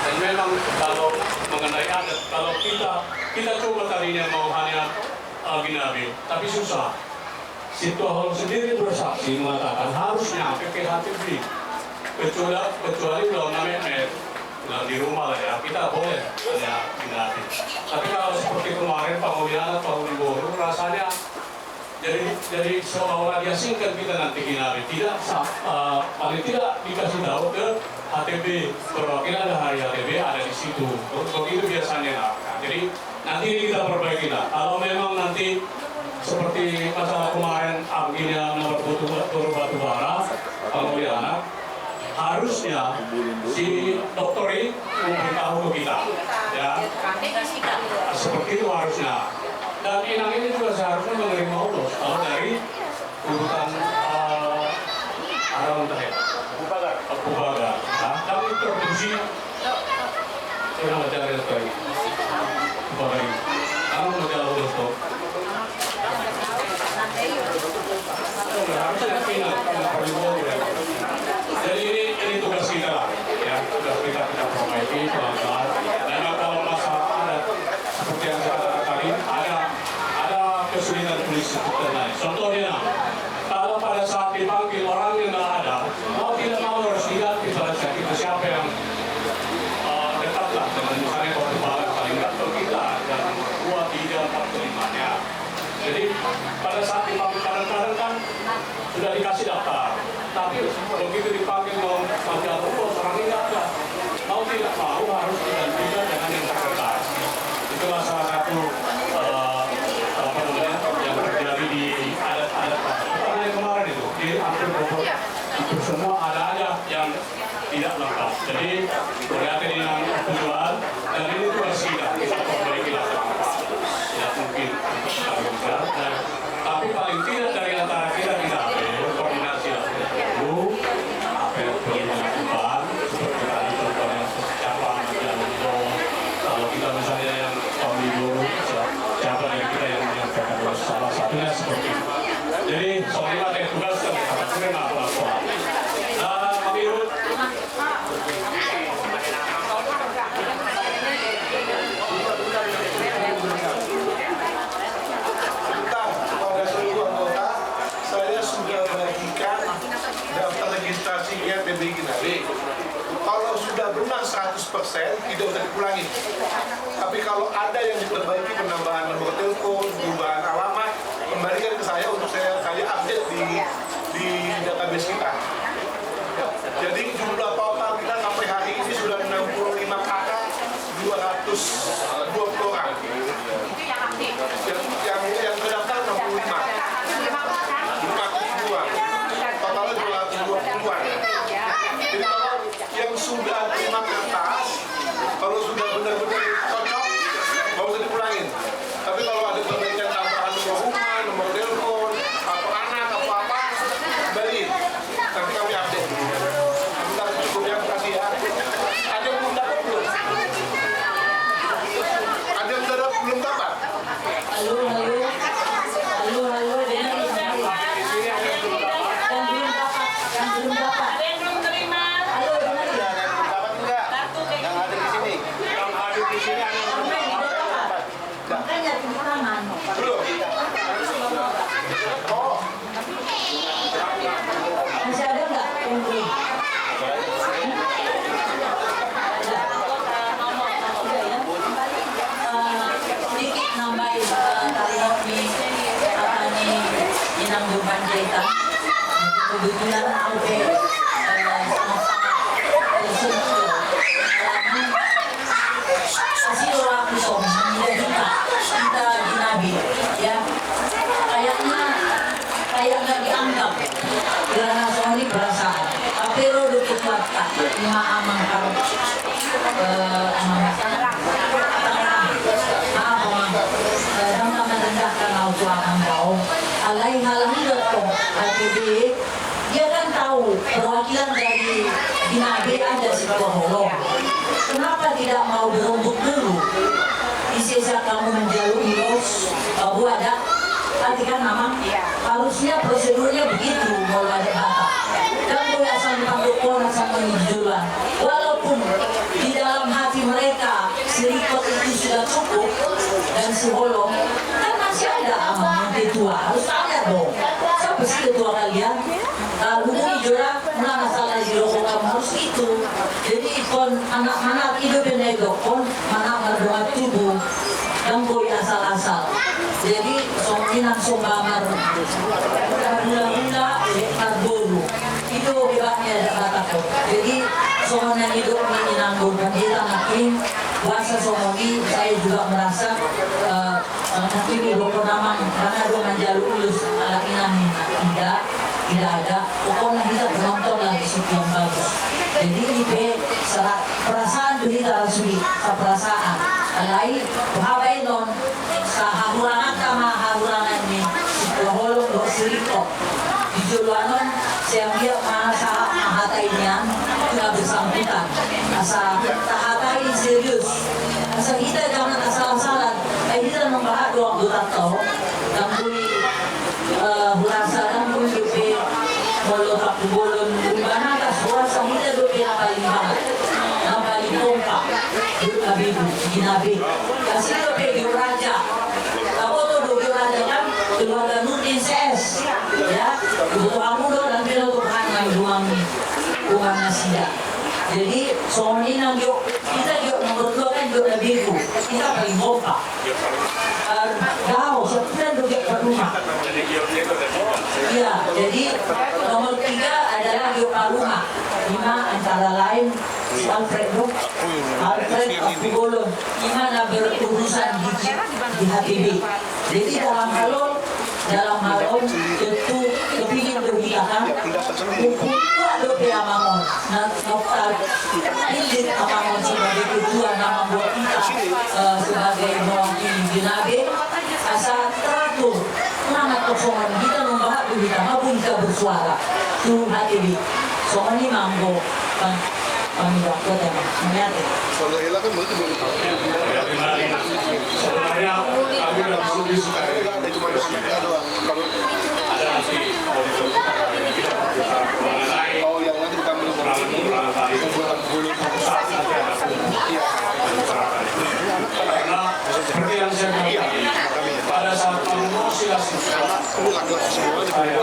Dan memang kalau mengenai adat, kalau kita coba tadinya mau hanya Ginabi, tapi susah. Sentua Holon sendiri bersaksi mengatakan harus nyampe ke HTB, kecuali kalau namanya di rumah lah ya, kita boleh hanya Ginabi. Tapi kalau seperti kemarin Pak Mulyana, Pak Wibowo, rasanya jadi seolah-olah diasingkan kita nanti Ginabi. Tidak, paling tidak dikasih tahu ke HTB, perwakilan hari HTB ada di situ. Begitu biasanya. Jadi nanti ini kita perbaiki lah. Kalau memang nanti seperti masalah kemarin akhirnya nomor batu bara, Pak Mulyana, harusnya si dokter ini memberitahu ke kita, ya, seperti itu harusnya. Dan Inang ini juga seharusnya menerima urus kalau dari urutan Bubaga. Nah, kami terpuji, saya mau cari lagi, Bubaga ini. Kamu mau cari urus tuh. Harusnya Inang perlu ya. Jadi ini tugas kita lah, ya, tugas kita perbaiki pelan-pelan. Dan kalau masalah adat seperti yang saya katakan tadi, ada kesulitan tulis dan lain. Contohnya, kalau pada saat dipanggil orang yang nggak ada, mau tidak mau harus lihat kita siapa yang dekat lah dengan misalnya perkembangan paling nggak kita dan 2, 3, 4, 5-nya. Jadi pada saat dipanggil kadang-kadang kan sudah dikasih daftar, tapi begitu dipanggil mau panggil rumput orang ini nggak ada, mau tidak mau harus digantikan dengan yang sekretaris. Itulah salah satu yang terjadi di adat-adat karena yang kemarin itu di hampir semua ada aja yang tidak lengkap. Jadi berarti dengan tujuan dan ini tugas kita perbaiki lah. Tidak mungkin dan tapi paling tidak dari antara kita koordinasi dulu apa yang perlu dilakukan seperti tadi contohnya siapa yang kalau kita misalnya yang kami dulu siapa yang kita yang menyampaikan salah satunya seperti itu. Jadi soalnya ada tugas dan kita sering melakukan. Kami informasinya PBI Ginabe. Kalau sudah benar 100% tidak usah dipulangi. Tapi kalau ada yang diperbaiki, penambahan nomor telepon, perubahan alamat, kembalikan ke saya untuk saya update di database kita. Jadi jumlah total kita sampai hari ini sudah 65 kakak, 220 orang. Yang terdaftar 65. 52. Totalnya 220-an. Jadi kalau yang sudah terima kertas, kalau sudah benar-benar cocok, nggak usah dipulangin. Tapi kalau ada perbaikan tambahan nomor rumah, nomor telepon, atau anak, atau apa, kembaliin. Nanti kami update. Bentar, cukup ya, makasih ya. Ada yang belum dapat belum? Ada yang belum dapat? Halo, masih ada nggak yang belum? Sedikit nambahin kalau ini Inang Durban Jaita kebetulan sampai kasih orang kusong kita Ginabe ya kayaknya dianggap karena soalnya perasaan tapi rodo kuatkan lima amang kalau sama merendahkan auto akan kau alai halang itu ATB dia kan tahu perwakilan dari Ginabe ada sebuah holong. Kenapa tidak mau berombok dulu? Sisa kamu menjalui los Abu ada artikan nama harusnya prosedurnya begitu mau ada kata kamu asal dipanggil asal menjualan walaupun di dalam hati mereka serikot itu sudah cukup dan si holong kan masih ada aman yang ketua harus tanya dong siapa sih ketua kalian hubungi juga mana masalah di rokok kamu harus itu jadi ikon anak-anak hidup yang negokon mana berdoa tubuh yang boy asal-asal jadi sominan sombangar hula-hula karburu itu hebatnya ada kataku jadi sominan hidup ini nanggung kita makin puasa somoni saya juga merasa nanti di rokok namang karena dengan jalur ulus anak inami tidak ada pokoknya kita penonton lagi suku yang bagus jadi ini perasaan berita rasuli perasaan alai pahabai non sahahurangan kama hahurangan ni holong do seriko di joluanon saya lihat masa mahatainya tidak bersangkutan asa tahatai serius asa kita jangan asal-asalan kita membahas doang tahu dan kui hurasakan kui dupe bolot bolon mana kas hurasa kita dupe yang paling banget yang paling kompak Ginabe kasih dupe di raja apa tuh dupe raja kan keluarga Nur NCS ya untuk kamu dong dan bila untuk hanya uang nasinya jadi soalnya kita juga nomor 2 kan juga lebih kita paling kompak tahu sebenarnya juga rumah iya jadi nomor 3 adalah juga rumah 5 antara lain Alfred Abdugolon 5 berurusan di HPB jadi dalam halon itu kepingin berbicara hukum dope amangon noktar ilit amangon sebagai ketua nama buat kita sebagai mewakili Ginabe asal teratur mana kosongan kita membahas berita maupun kita bersuara itu HTB soalnya ini mampu kami waktu tema menyatu Kalau hilang kan berarti belum tahu. Sebenarnya kami langsung disukai Ada cuma doang. ada nanti mengenai Oh yang nanti bukan belum karena seperti yang saya katakan pada saat negosiasi saya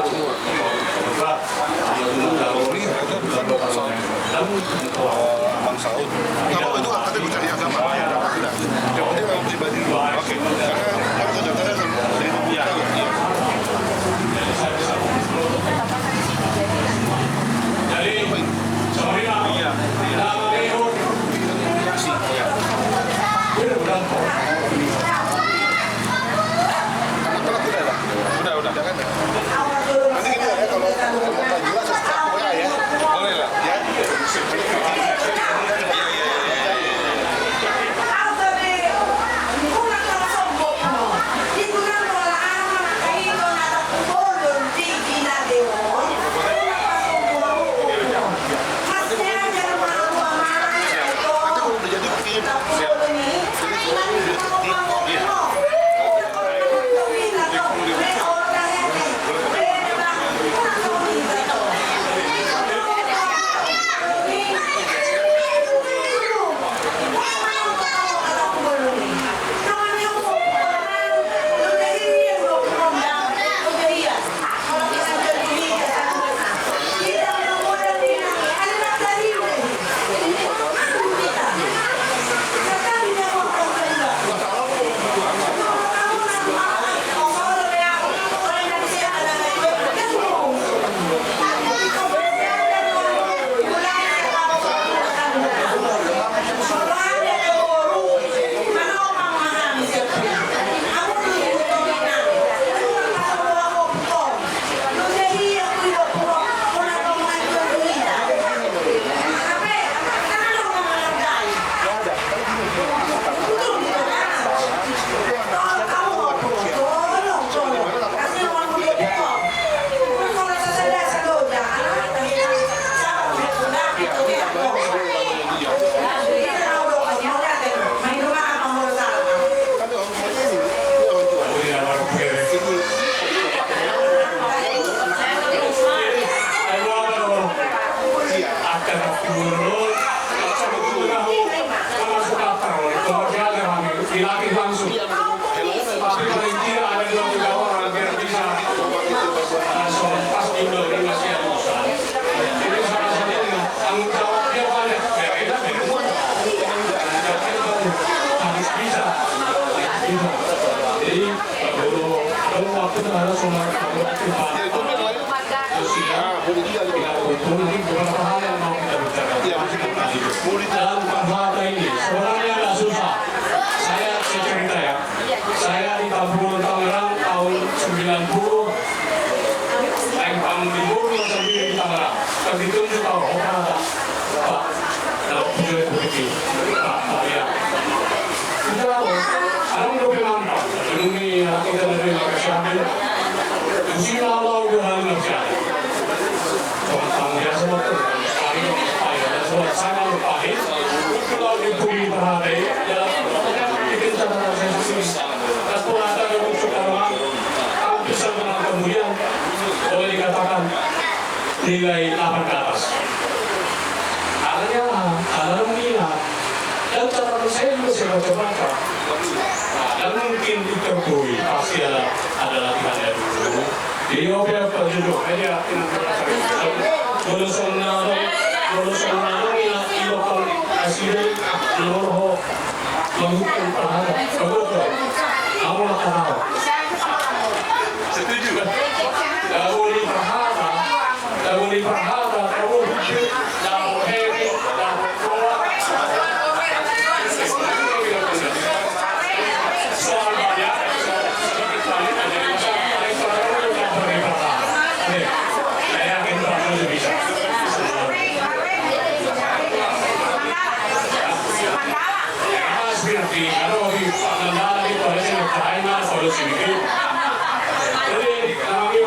untuk mungkin beberapa hal yang mau kita bicarakan. Dalam Parhata ini sebenarnya nggak susah. Saya cerita ya. Saya di Kabupaten Tangerang tahun 90 lempang libur sendiri di Tangerang. Begitu juga Parhata. Pak, dalam video begitu. Pak, ya. Kita ada lebih mantap. Ini kita lebih kesehatan. Insya Allah udah nggak bisa. Tentang biasa betul. Saya lupa ini. Kalau itu Parhata ya. Bikin catatan saya sendiri. Kalau ada yang sekarang, bisa menang kemudian boleh dikatakan nilai 8 ke atas. Artinya ada minat dan catatan saya juga saya baca-baca. Dan mungkin diterkui pasti ada latihannya dulu. Di OPF judul media lulusan ilokal asli nomor menghukum Parhata. Betul. Kamu nak tahu? Setuju kan? Dahulu Parhata, kamu hidup dalam hebat, dalam kuat. Soal banyak, sedikit banyak ada yang saya yakin Parhata bisa. Berarti kalau di Pandala di Polisi Ukraina solusi ini. Jadi kami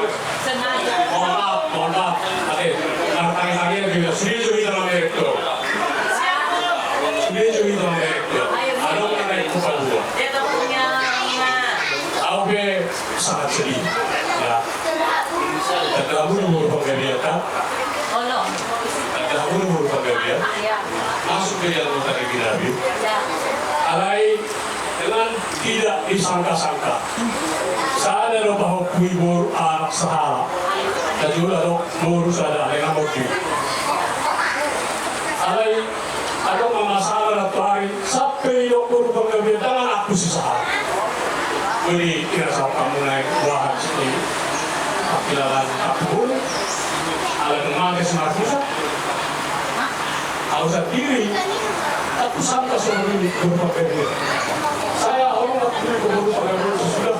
mohon maaf, tanya juga setuju dalam itu. Setuju dalam itu. Ada orang yang kuat dua. Aku sangat sedih. Ya. Tergabung beberapa kegiatan. Tergabung beberapa kegiatan. Masuk ke dalam tadi Nabi. Alai dengan tidak disangka-sangka. Saya ada bahwa kuibur anak sahara dan juga lurus ada yang motif. Alai ada masalah atau sampai yokur pengambil tangan aku si sahara. Jadi kira kamu naik bahan seperti akilalan aku, ada kemarin semua pusat. Harus diri. Aku sangka sebelum beberapa kali. Saya hormat beberapa kali sudah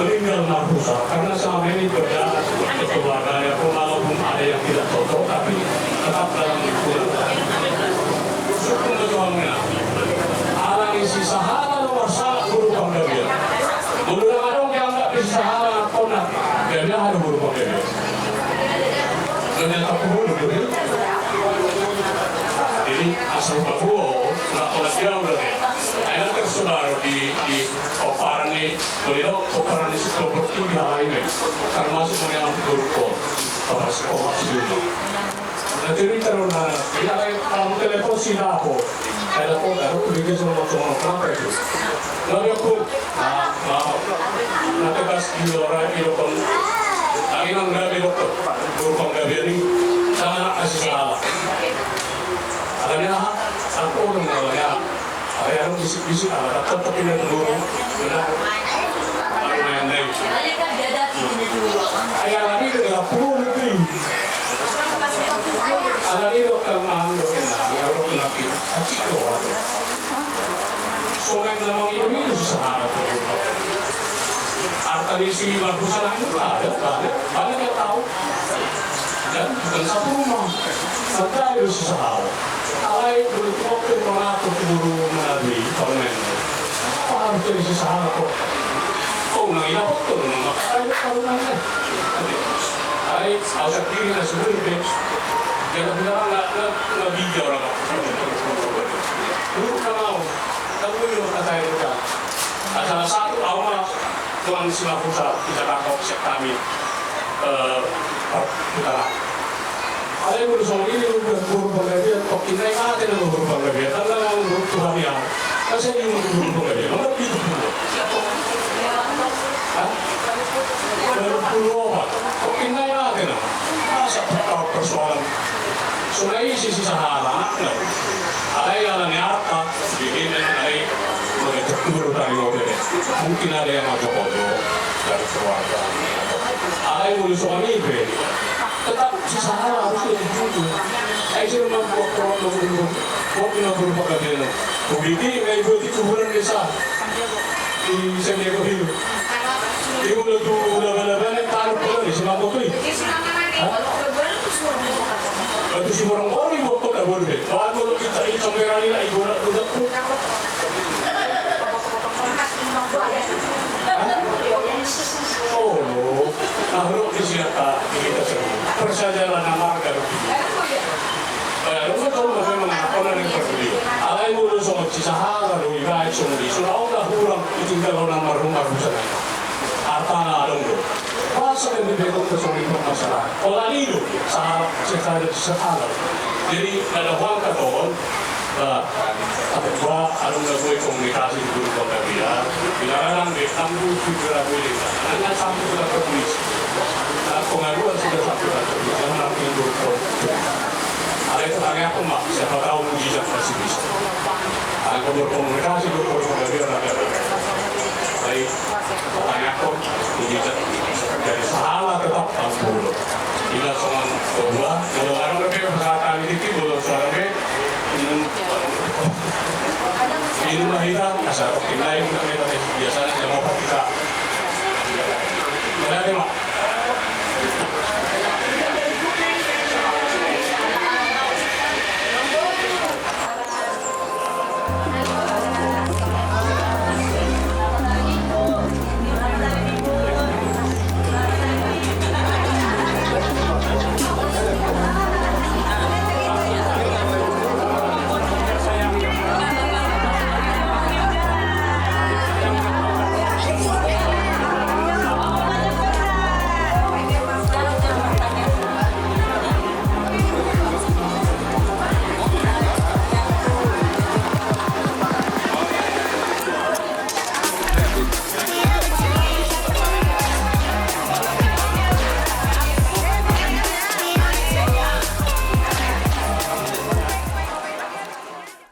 meninggal narkoba karena selama ini berjalan keluarganya pun walaupun ada yang tidak cocok tapi tetap dalam keluarga. Syukur ketuanya. Alang isi sahara nomor salah guru panggilan. Guru yang ada yang nggak bisa sahara konak dia ada guru panggilan. Ternyata guru begitu. Jadi asal Papua nggak pernah jauh dari. Saya tersebar di Oparan ini, beliau Oparan ini seperti lainnya, termasuk mengenai guru pada sekolah sebelumnya. Nanti ini teruna, kalau telepon sih aku, telepon aku bikin semua kenapa itu? Lalu aku, nanti pas di luar itu pun, lagi nggak dokter, guru penggabian ini, sangat kasih salah. Adanya aku orang malaya, ayah orang bisik-bisik, tetap ini guru, benar. Aku main-main. Ayah lagi dengan 10 lebih. Ada ini dokter mahal dokter, orang laki, kacik doang. Soalnya memang ini susah ada. Arti si bagusan itu ada, banyak yang tahu. Dan bukan satu rumah, serta itu susah. Alai waktu mengaku guru melalui komen. Apa harus jadi susah kok? Oh, nang ina betul, nang saya kalau nanya. Alai awak diri nasi beri. Jangan bilang nggak bijak orang. Guru kalau kamu itu kata itu kan. Salah satu awal tuan sila pusat kita rakop siap kami. Kita ada yang berusaha ini guru penggabian, kok kita yang ada yang guru penggabian, karena yang guru Tuhan yang, kan saya ingin guru penggabian, mana begitu dulu? Berpuluh kok kita yang ada yang, masa persoalan, soalnya isi sahara, ada yang nyata, bikin ada yang guru dari mobil, mungkin ada yang mau jodoh dari keluarga, ada yang berusaha ini, tetap usaha harus lebih dulu. Saya membuat orang buat beberapa kajian. Begitu nggak ibu di kuburan desa di San Diego Hill. Ibu udah bela-bela taruh bola di Semangko tuh. Itu si orang-orang ibu kok tak boleh. Kalau kita ini sampai hari ini ibu nak udah. Oh, nah di siapa kita semua perjalanan marga Rumah tahu bagaimana orang yang peduli. Alai mulu soal cisaha lalu ibarat soal di surau dah kurang itu kalau nama rumah rusak. Artana dong. Masa yang diberikan kesulitan masalah. Orang itu sangat sekali. Jadi ada orang kawan. Apa alung gue komunikasi di guru pembelajaran dilarang di kampus juga boleh hanya sampai sudah tertulis pengaduan sudah sampai tertulis jangan nanti guru ada itu tanya aku mak siapa tahu mujizat masih bisa ada berkomunikasi guru pembelajaran ada baik tanya aku mujizat dari salah tetap tahu tidak soal kedua kalau orang lebih kesehatan itu belum soalnya ini mahirang asal lain